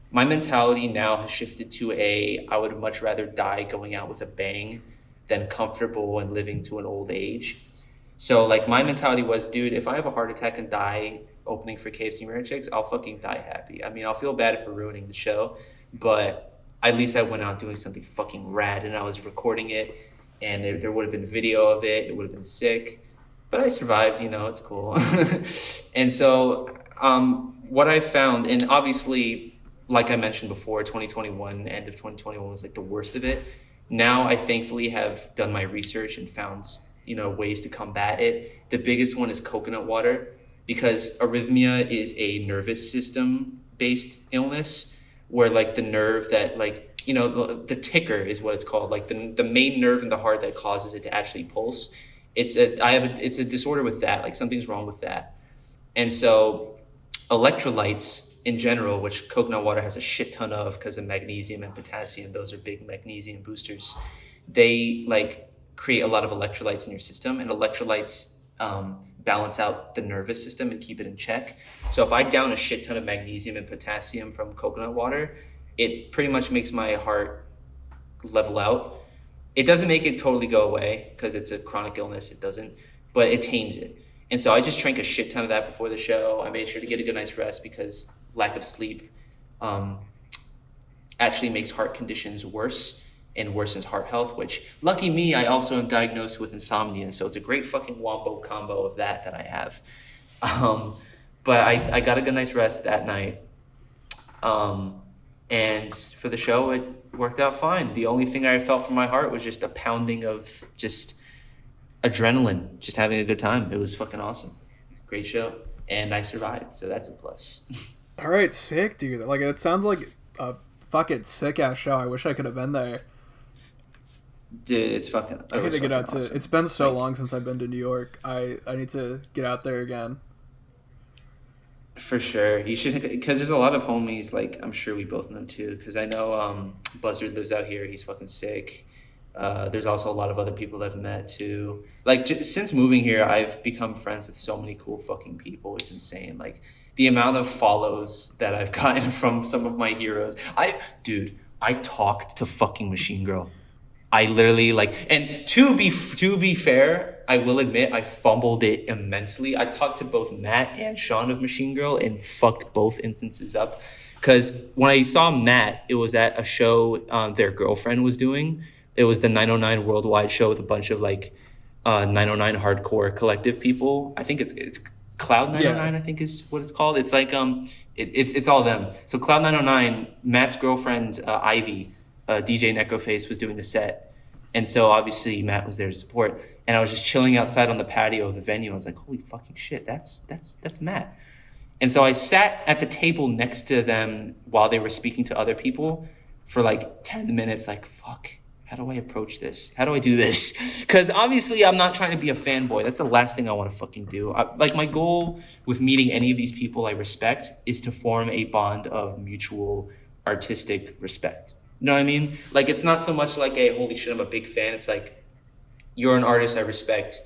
My mentality now has shifted to I would much rather die going out with a bang than comfortable and living to an old age. So like my mentality was, dude, if I have a heart attack and die opening for KFC Murder Chicks, I'll fucking die happy. I mean, I'll feel bad for ruining the show, but at least I went out doing something fucking rad, and I was recording it, and there would have been video of it. It would have been sick, but I survived, it's cool. And so what I found, and obviously, like I mentioned before, 2021, end of 2021 was like the worst of it. Now I thankfully have done my research and found, ways to combat it. The biggest one is coconut water, because arrhythmia is a nervous system based illness where like the nerve that like, the ticker is what it's called. Like the main nerve in the heart that causes it to actually pulse. It's a disorder with that, like something's wrong with that. And so electrolytes in general, which coconut water has a shit ton of because of magnesium and potassium, those are big magnesium boosters. They like create a lot of electrolytes in your system, and electrolytes balance out the nervous system and keep it in check. So if I down a shit ton of magnesium and potassium from coconut water, it pretty much makes my heart level out. It doesn't make it totally go away because it's a chronic illness, it doesn't, but it tames it. And so I just drank a shit ton of that before the show. I made sure to get a good night's rest because lack of sleep actually makes heart conditions worse and worsens heart health, which lucky me, I also am diagnosed with insomnia. So it's a great fucking wombo combo of that I have. But I got a good night's rest that night. And for the show, it worked out fine. The only thing I felt from my heart was just a pounding of just adrenaline, just having a good time. It was fucking awesome. Great show. And I survived, so that's a plus. All right, sick, dude. Like, it sounds like a fucking sick-ass show. I wish I could have been there. Dude, it's fucking I need to get out awesome. It's been so long since I've been to New York. I need to get out there again. For sure. You should, because there's a lot of homies, like, I'm sure we both know, too. Because I know Buzzard lives out here. He's fucking sick. There's also a lot of other people I've met, too. Like, since moving here, I've become friends with so many cool fucking people. It's insane. Like, the amount of follows that I've gotten from some of my heroes. I talked to fucking Machine Girl. I literally and to be fair, I will admit I fumbled it immensely. I talked to both Matt and Sean of Machine Girl and fucked both instances up. Because when I saw Matt, it was at a show their girlfriend was doing. It was the 909 Worldwide show with a bunch of 909 hardcore collective people. I think it's Cloud 909, yeah. I think is what it's called. It's like it's all them. So Cloud 909, Matt's girlfriend Ivy, DJ Necroface was doing the set, and so obviously Matt was there to support. And I was just chilling outside on the patio of the venue. I was like, "Holy fucking shit, that's Matt." And so I sat at the table next to them while they were speaking to other people for 10 minutes. Like, fuck, how do I approach this? How do I do this? Because obviously I'm not trying to be a fanboy. That's the last thing I want to fucking do. Like my goal with meeting any of these people I respect is to form a bond of mutual artistic respect. You know what I mean? Like it's not so much like a holy shit, I'm a big fan. It's like you're an artist I respect.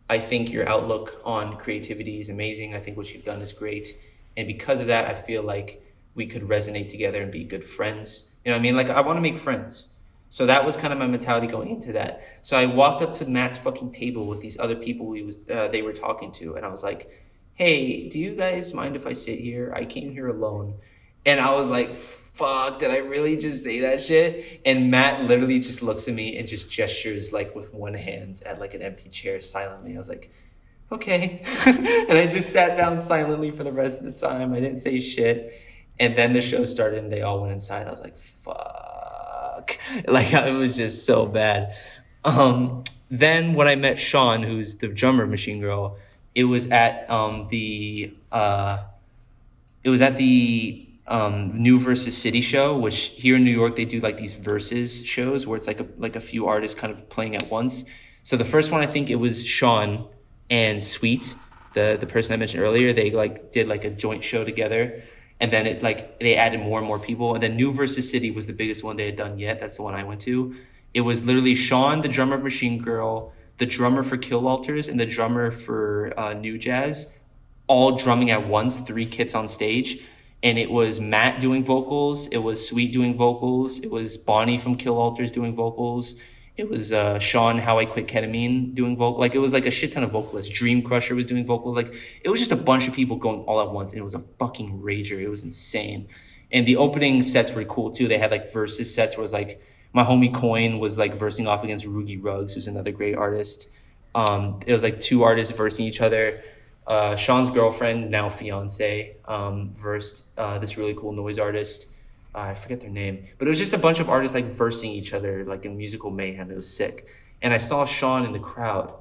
I think your outlook on creativity is amazing. I think what you've done is great. And because of that, I feel like we could resonate together and be good friends. You know what I mean? Like I want to make friends. So that was kind of my mentality going into that. So I walked up to Matt's fucking table with these other people they were talking to. And I was like, hey, do you guys mind if I sit here? I came here alone. And I was like, fuck, did I really just say that shit? And Matt literally just looks at me and just gestures like with one hand at like an empty chair silently. I was like, okay. And I just sat down silently for the rest of the time. I didn't say shit. And then the show started and they all went inside. I was like, fuck. Like it was just so bad. Then when I met Sean, who's the drummer of Machine Girl, it was at the New Versus City show, which here in New York they do like these versus shows where it's like a few artists kind of playing at once. So the first one, I think it was Sean and Sweet, the person I mentioned earlier. They like did like a joint show together, and then it like they added more and more people. And then New Versus City was the biggest one they had done yet. That's the one I went to. It was literally Sean, the drummer of Machine Girl, the drummer for Kill Alters, and the drummer for New Jazz, all drumming at once, 3 kits on stage. And it was Matt doing vocals, it was Sweet doing vocals, it was Bonnie from Kill Alters doing vocals, it was Sean, How I Quit Ketamine doing vocals. Like it was like a shit ton of vocalists. Dream Crusher was doing vocals. Like it was just a bunch of people going all at once, and it was a fucking rager. It was insane. And the opening sets were cool too. They had like versus sets where it was like my homie Coin was like versing off against Rugi Ruggs, who's another great artist. It was like 2 artists versing each other. Sean's girlfriend, now fiance, versed this really cool noise artist. I forget their name, but it was just a bunch of artists like versing each other like in musical mayhem. It was sick. And I saw Sean in the crowd,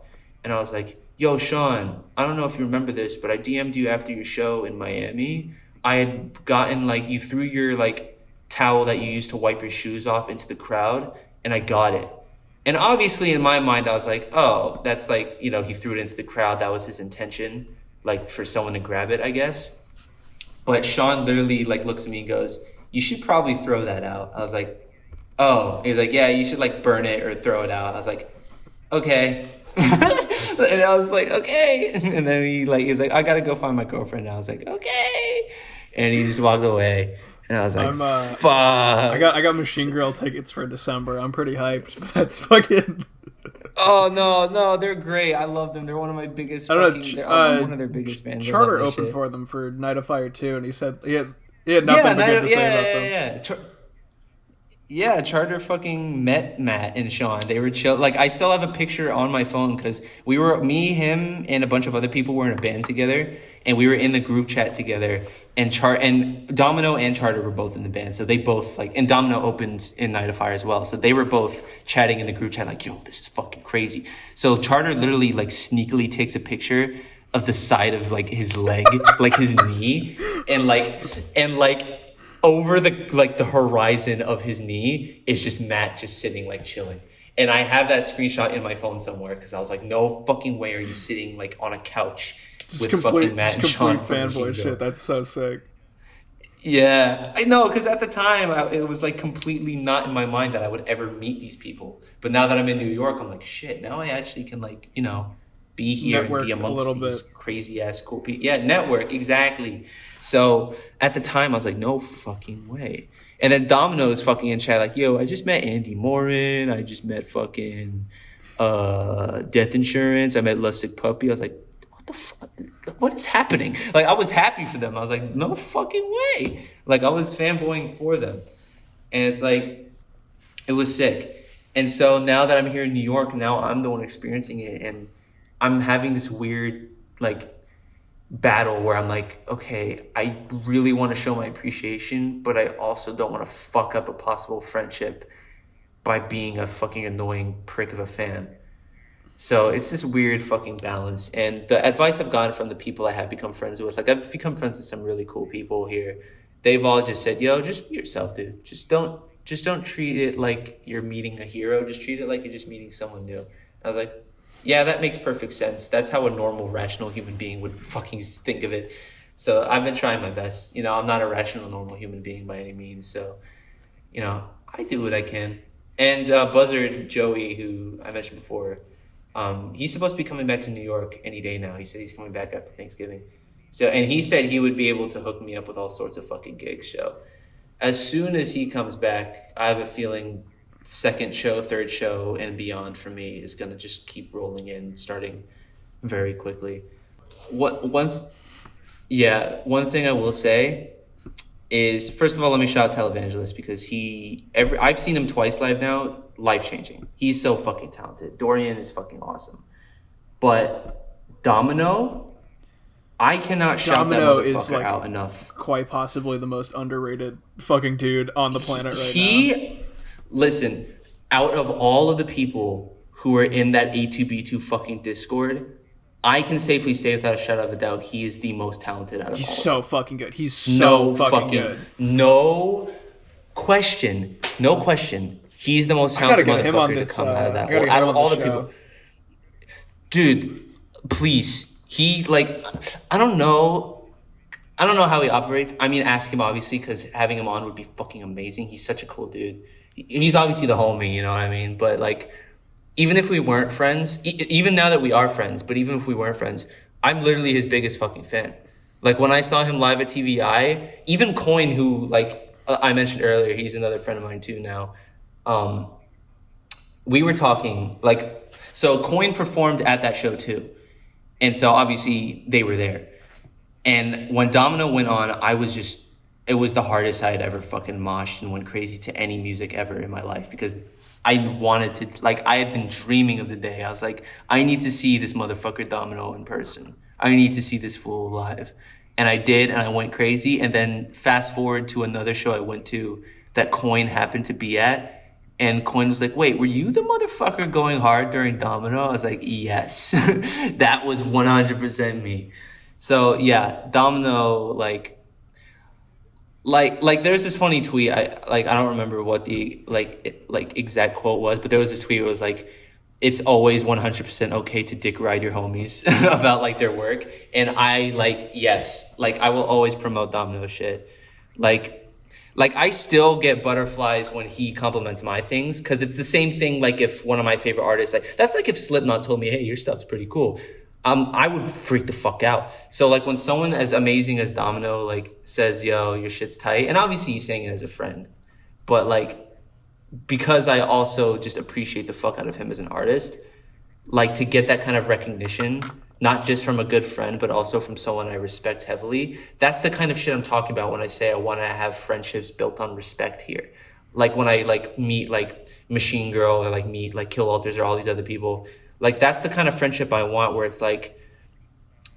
and I was like, yo, Sean, I don't know if you remember this, but I DM'd you after your show in Miami. I had gotten like, you threw your like towel that you used to wipe your shoes off into the crowd, and I got it. And obviously in my mind, I was like, oh, that's like, you know, he threw it into the crowd. That was his intention, like for someone to grab it, I guess. But Sean literally like looks at me and goes, you should probably throw that out. I was like, oh. He's like, yeah, you should like burn it or throw it out. I was like, okay. And I was like, okay. And then he's like, I gotta go find my girlfriend. And I was like, okay. And he just walked away. And I was like, fuck. I got Machine Girl tickets for December. I'm pretty hyped, but that's fucking... Oh, no, they're great. I love them. They're one of my biggest fucking... I'm one of their biggest fans. Charter opened for them for Night of Fire 2, and he said he had nothing but good to say about them. Yeah, Charter fucking met Matt and Sean. They were chill. Like, I still have a picture on my phone because me, him, and a bunch of other people were in a band together, and we were in the group chat together. And Domino and Charter were both in the band, so they both like. And Domino opened in Night of Fire as well, so they were both chatting in the group chat like, "Yo, this is fucking crazy." So Charter literally like sneakily takes a picture of the side of like his leg, like his knee, and over the horizon of his knee is just Matt just sitting like chilling. And I have that screenshot in my phone somewhere because I was like, no fucking way are you sitting like on a couch with fucking Matt and Sean. Fanboy shit. That's so sick. Yeah, I know, because at the time it was like completely not in my mind that I would ever meet these people. But now that I'm in New York, I'm like, shit, now I actually can like, you know, be here network and be amongst these crazy ass cool people. Yeah, network, exactly. So at the time I was like, no fucking way. And then Domino's fucking in chat like, yo, I just met Andy Morin, I just met fucking Death Insurance, I met Lustig Puppy. I was like, what the fuck? What is happening? Like, I was happy for them. I was like, no fucking way. Like, I was fanboying for them. And it's like, it was sick. And so now that I'm here in New York, now I'm the one experiencing it. And I'm having this weird, like, battle where I'm like, okay, I really want to show my appreciation, but I also don't want to fuck up a possible friendship by being a fucking annoying prick of a fan. So it's this weird fucking balance. And the advice I've gotten from the people I have become friends with, like I've become friends with some really cool people here. They've all just said, yo, just be yourself, dude. Just don't just don't treat it like you're meeting a hero. Just treat it like you're just meeting someone new. I was like, yeah, that makes perfect sense. That's how a normal, rational human being would fucking think of it. So I've been trying my best. You know, I'm not a rational, normal human being by any means. So, you know, I do what I can. And Buzzard Joey, who I mentioned before, he's supposed to be coming back to New York any day now. He said he's coming back after Thanksgiving. So, and he said he would be able to hook me up with all sorts of fucking gigs. So as soon as he comes back, I have a feeling second show, third show, and beyond for me is going to just keep rolling in, starting very quickly. One thing I will say is, first of all, let me shout out Televangelist, because I've seen him twice live now, life-changing. He's so fucking talented. Dorian is fucking awesome. But Domino, I cannot shout that motherfucker out enough. Quite possibly the most underrated fucking dude on the planet right now. Listen, out of all of the people who are in that A2B2 fucking Discord, I can safely say without a shadow of a doubt, he is the most talented out of all. He's so fucking good. He's so fucking good. No question. He's the most talented motherfucker to come out of that hole. Out of all the people. Dude, please. He, like, I don't know how he operates. I mean, ask him, obviously, because having him on would be fucking amazing. He's such a cool dude. He's obviously the homie, you know what I mean? But, like, even if we weren't friends, even now that we are friends, but even if we weren't friends, I'm literally his biggest fucking fan. Like, when I saw him live at TVI, even Coin, who, like, I mentioned earlier, he's another friend of mine too now. We were talking, like, so Coin performed at that show too. And so obviously they were there. And when Domino went on, it was the hardest I had ever fucking moshed and went crazy to any music ever in my life, because I wanted to, like, I had been dreaming of the day. I was like, I need to see this motherfucker Domino in person. I need to see this fool live. And I did, and I went crazy. And then fast forward to another show I went to that Coin happened to be at. And Coin was like, wait, were you the motherfucker going hard during Domino? I was like, yes. That was 100% me. So, yeah, Domino, like there's this funny tweet. I don't remember what the exact quote was, but there was this tweet where it was like, it's always 100% okay to dick ride your homies about, like, their work. And I, like, yes, like, I will always promote Domino shit. Like, I still get butterflies when he compliments my things, because it's the same thing, like, if one of my favorite artists, like, that's like if Slipknot told me, hey, your stuff's pretty cool. I would freak the fuck out. So, like, when someone as amazing as Domino, like, says, yo, your shit's tight, and obviously he's saying it as a friend, but, like, because I also just appreciate the fuck out of him as an artist, like, to get that kind of recognition, not just from a good friend, but also from someone I respect heavily, that's the kind of shit I'm talking about when I say I want to have friendships built on respect here. Like, when I, like, meet, like, Machine Girl, or, like, meet, like, Kill Alters, or all these other people, like, that's the kind of friendship I want, where it's like,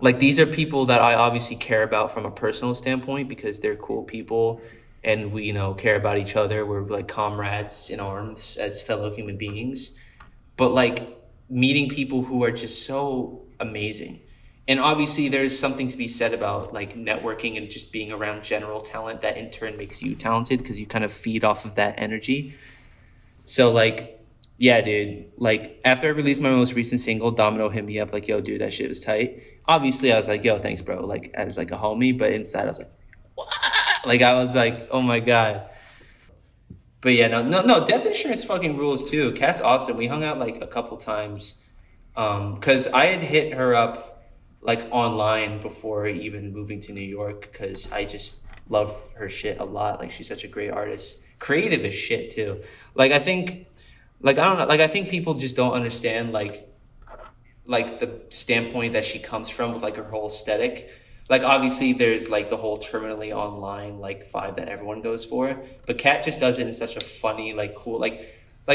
these are people that I obviously care about from a personal standpoint, because they're cool people, and we, you know, care about each other. We're, like, comrades in arms as fellow human beings. But, like, meeting people who are just so amazing. And obviously there's something to be said about, like, networking and just being around general talent that in turn makes you talented, because you kind of feed off of that energy. So, like, yeah, dude, like, after I released my most recent single, Domino hit me up like, yo, dude, that shit was tight. Obviously I was like, yo, thanks, bro, like, as, like, a homie, but inside I was like, what? Like, I was like, oh my God. But yeah, no, Death Insurance fucking rules too. Kat's awesome. We hung out, like, a couple times. Because I had hit her up, like, online before even moving to New York, because I just love her shit a lot. Like, she's such a great artist. Creative as shit too. Like, I think, like, I don't know, like, I think people just don't understand, like the standpoint that she comes from with, like, her whole aesthetic. Like, obviously there's, like, the whole terminally online, like, vibe that everyone goes for, but Kat just does it in such a funny, like, cool, like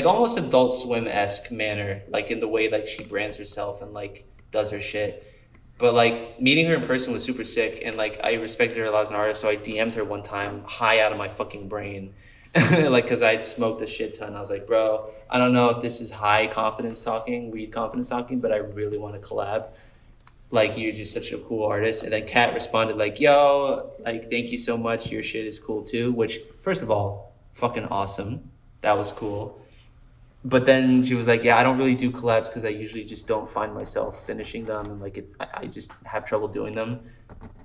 almost Adult Swim-esque manner, like, in the way, like, she brands herself and, like, does her shit. But, like, meeting her in person was super sick, and, like, I respected her a lot as an artist, so I DM'd her one time, high out of my fucking brain, like, because I had smoked a shit ton. I was like, bro, I don't know if this is high confidence talking, weed confidence talking, but I really want to collab. Like, you're just such a cool artist. And then Kat responded like, yo, like, thank you so much, your shit is cool too, which, first of all, fucking awesome. That was cool. But then she was like, yeah, I don't really do collabs because I usually just don't find myself finishing them, and like I just have trouble doing them.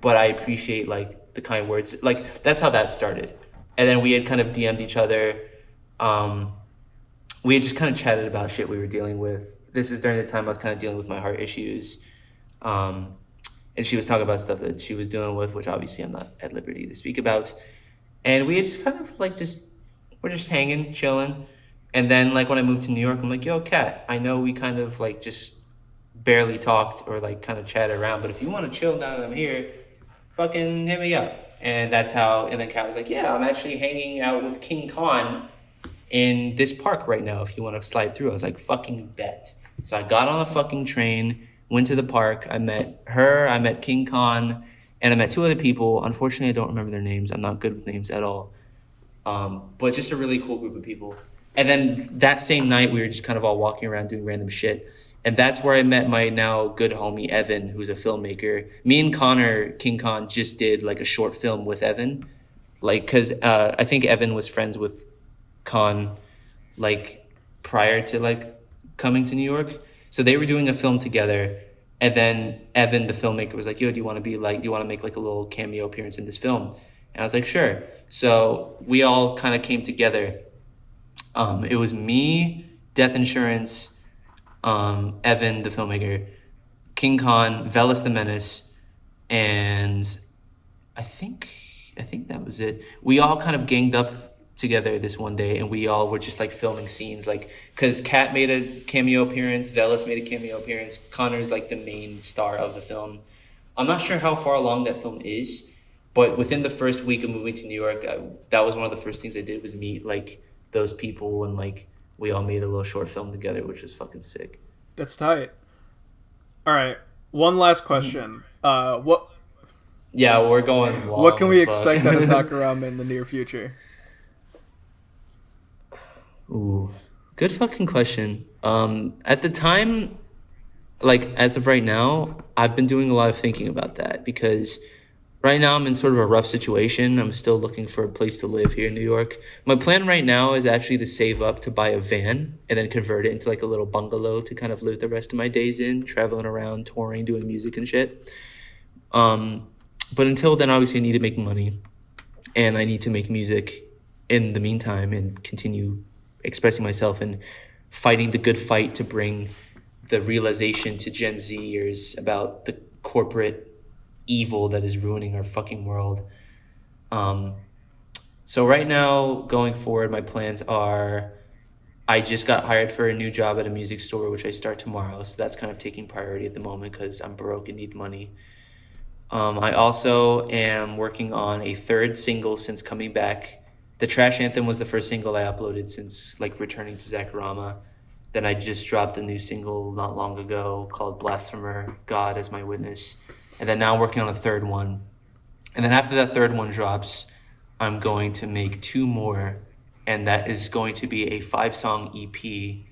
But I appreciate like the kind words. Like that's how that started. And then we had kind of DM'd each other. Um, we had just kind of chatted about shit we were dealing with. This is during the time I was kind of dealing with my heart issues. Um, and she was talking about stuff that she was dealing with, which obviously I'm not at liberty to speak about. And we had just kind of like we're just hanging, chilling. And then like when I moved to New York, I'm like, yo, Kat, I know we kind of like just barely talked or like kind of chatted around, but if you want to chill now that I'm here, fucking hit me up. And that's how, and then Kat was like, yeah, I'm actually hanging out with King Khan in this park right now if you want to slide through. I was like, fucking bet. So I got on a fucking train, went to the park. I met her, I met King Khan, and I met two other people. Unfortunately, I don't remember their names. I'm not good with names at all. But just a really cool group of people. And then that same night, we were just kind of all walking around doing random shit. And that's where I met my now good homie, Evan, who's a filmmaker. Me and Connor, King Khan, just did like a short film with Evan. Like, cause, I think Evan was friends with Khan, like prior to like coming to New York. So they were doing a film together. And then Evan, the filmmaker, was like, yo, do you want to make like a little cameo appearance in this film? And I was like, sure. So we all kind of came together. It was me, Death Insurance, Evan, the filmmaker, King Khan, Velas the Menace, and I think that was it. We all kind of ganged up together this one day, and we all were just like filming scenes, like because Kat made a cameo appearance, Velas made a cameo appearance. Connor's like the main star of the film. I'm not sure how far along that film is, but within the first week of moving to New York, that was one of the first things I did was meet like those people, and like we all made a little short film together, which was fucking sick. That's tight. All right, one last question. What? Yeah, we're going long. What can we expect out of Zacarama in the near future? Ooh, good fucking question. At the time, like as of right now, I've been doing a lot of thinking about that because right now I'm in sort of a rough situation. I'm still looking for a place to live here in New York. My plan right now is actually to save up to buy a van and then convert it into like a little bungalow to kind of live the rest of my days in, traveling around, touring, doing music and shit. But until then, obviously I need to make money and I need to make music in the meantime and continue expressing myself and fighting the good fight to bring the realization to Gen Zers about the corporate evil that is ruining our fucking world. So right now, going forward, my plans are I just got hired for a new job at a music store, which I start tomorrow. So that's kind of taking priority at the moment because I'm broke and need money. I also am working on a third single since coming back. The Trash Anthem was the first single I uploaded since like returning to Zacarama. Then I just dropped a new single not long ago called Blasphemer, God as My Witness. And then now I'm working on a third one. And then after that third one drops, I'm going to make two more. And that is going to be a 5-song EP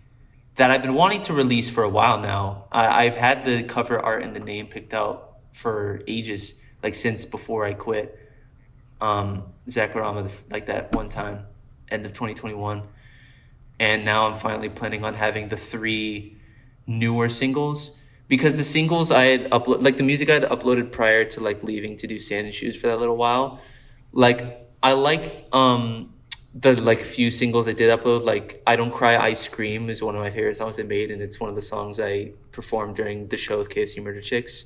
that I've been wanting to release for a while now. I've had the cover art and the name picked out for ages, like since before I quit Zacarama, like that one time, end of 2021. And now I'm finally planning on having the 3 newer singles. Because the singles I had like the music I had uploaded prior to like leaving to do Sand and Shoes for that little while, like I like the like few singles I did upload. Like I Don't Cry, I Scream is one of my favorite songs I made, and it's one of the songs I performed during the show with KFC Murder Chicks.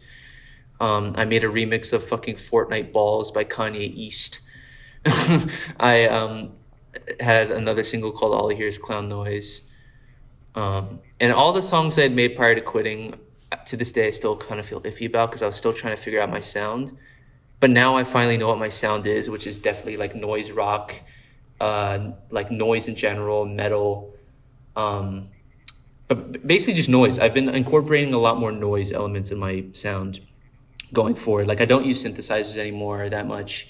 I made a remix of fucking Fortnite Balls by Kanye East. I had another single called All I Hear Is Clown Noise. And all the songs I had made prior to quitting, to this day I still kind of feel iffy about because I was still trying to figure out my sound. But now I finally know what my sound is, which is definitely like noise rock, like noise in general, metal, but basically just noise. I've been incorporating a lot more noise elements in my sound going forward. Like I don't use synthesizers anymore that much.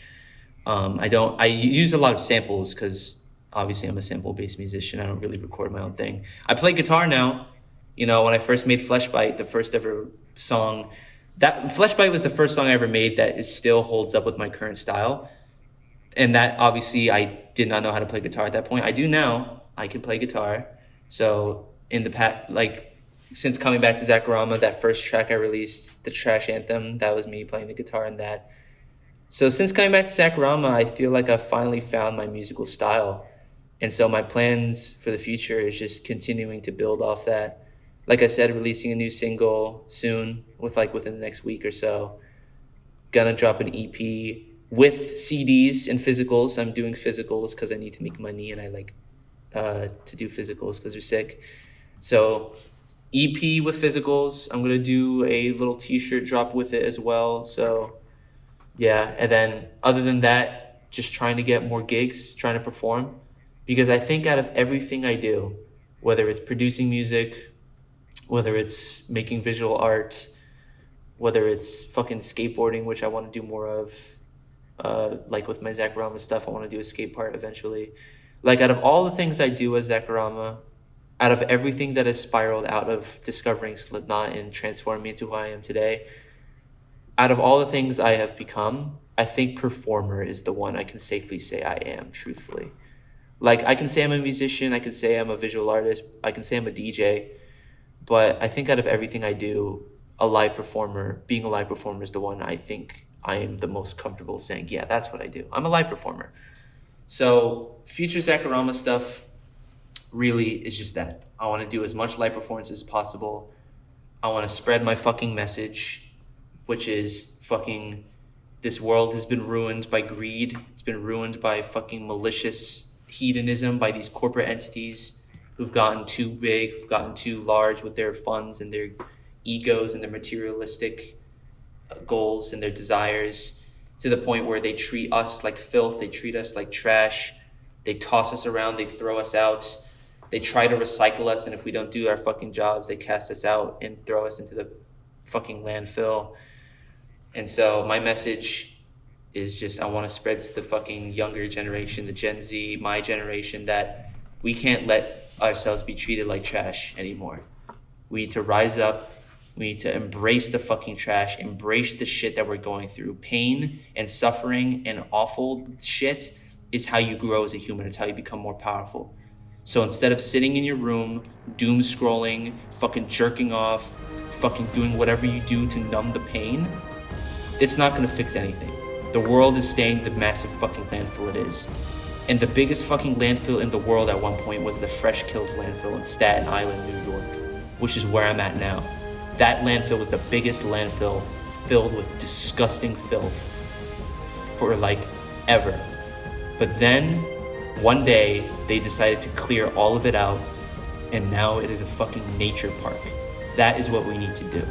I use a lot of samples because obviously I'm a sample-based musician. I don't really record my own thing. I play guitar now. You know, when I first made Fleshbite, the first ever song, that Fleshbite was the first song I ever made that is still holds up with my current style. And that obviously I did not know how to play guitar at that point. I do now. I can play guitar. So in the past, like since coming back to Zacarama, that first track I released, the Trash Anthem, that was me playing the guitar in that. So since coming back to Zacarama, I feel like I've finally found my musical style. And so my plans for the future is just continuing to build off that. Like I said, releasing a new single soon, within the next week or so. Gonna drop an EP with CDs and physicals. I'm doing physicals because I need to make money, and I like to do physicals because they're sick. So EP with physicals. I'm gonna do a little t-shirt drop with it as well. So yeah, and then other than that, just trying to get more gigs, trying to perform. Because I think out of everything I do, whether it's producing music, whether it's making visual art, whether it's fucking skateboarding, which I want to do more of, like with my Zacarama stuff, I want to do a skate part eventually. Like out of all the things I do as Zacarama, out of everything that has spiraled out of discovering Slipknot and transforming me into who I am today, out of all the things I have become, I think performer is the one I can safely say I am, truthfully. Like, I can say I'm a musician, I can say I'm a visual artist, I can say I'm a DJ, but I think out of everything I do, being a live performer is the one I think I am the most comfortable saying, yeah, that's what I do. I'm a live performer. So, future Zacarama stuff really is just that. I want to do as much live performances as possible. I want to spread my fucking message, which is fucking, this world has been ruined by greed. It's been ruined by fucking malicious hedonism by these corporate entities who've gotten too big, who've gotten too large with their funds and their egos and their materialistic goals and their desires, to the point where they treat us like filth, they treat us like trash, they toss us around, they throw us out, they try to recycle us, and if we don't do our fucking jobs, they cast us out and throw us into the fucking landfill. And so my message is just, I want to spread to the fucking younger generation, the Gen Z, my generation, that we can't let ourselves be treated like trash anymore. We need to rise up. We need to embrace the fucking trash, embrace the shit that we're going through. Pain and suffering and awful shit is how you grow as a human. It's how you become more powerful. So instead of sitting in your room, doom scrolling, fucking jerking off, fucking doing whatever you do to numb the pain, it's not going to fix anything. The world is staying the massive fucking landfill it is. And the biggest fucking landfill in the world at one point was the Fresh Kills landfill in Staten Island, New York, which is where I'm at now. That landfill was the biggest landfill filled with disgusting filth for like ever. But then one day they decided to clear all of it out, and now it is a fucking nature park. That is what we need to do.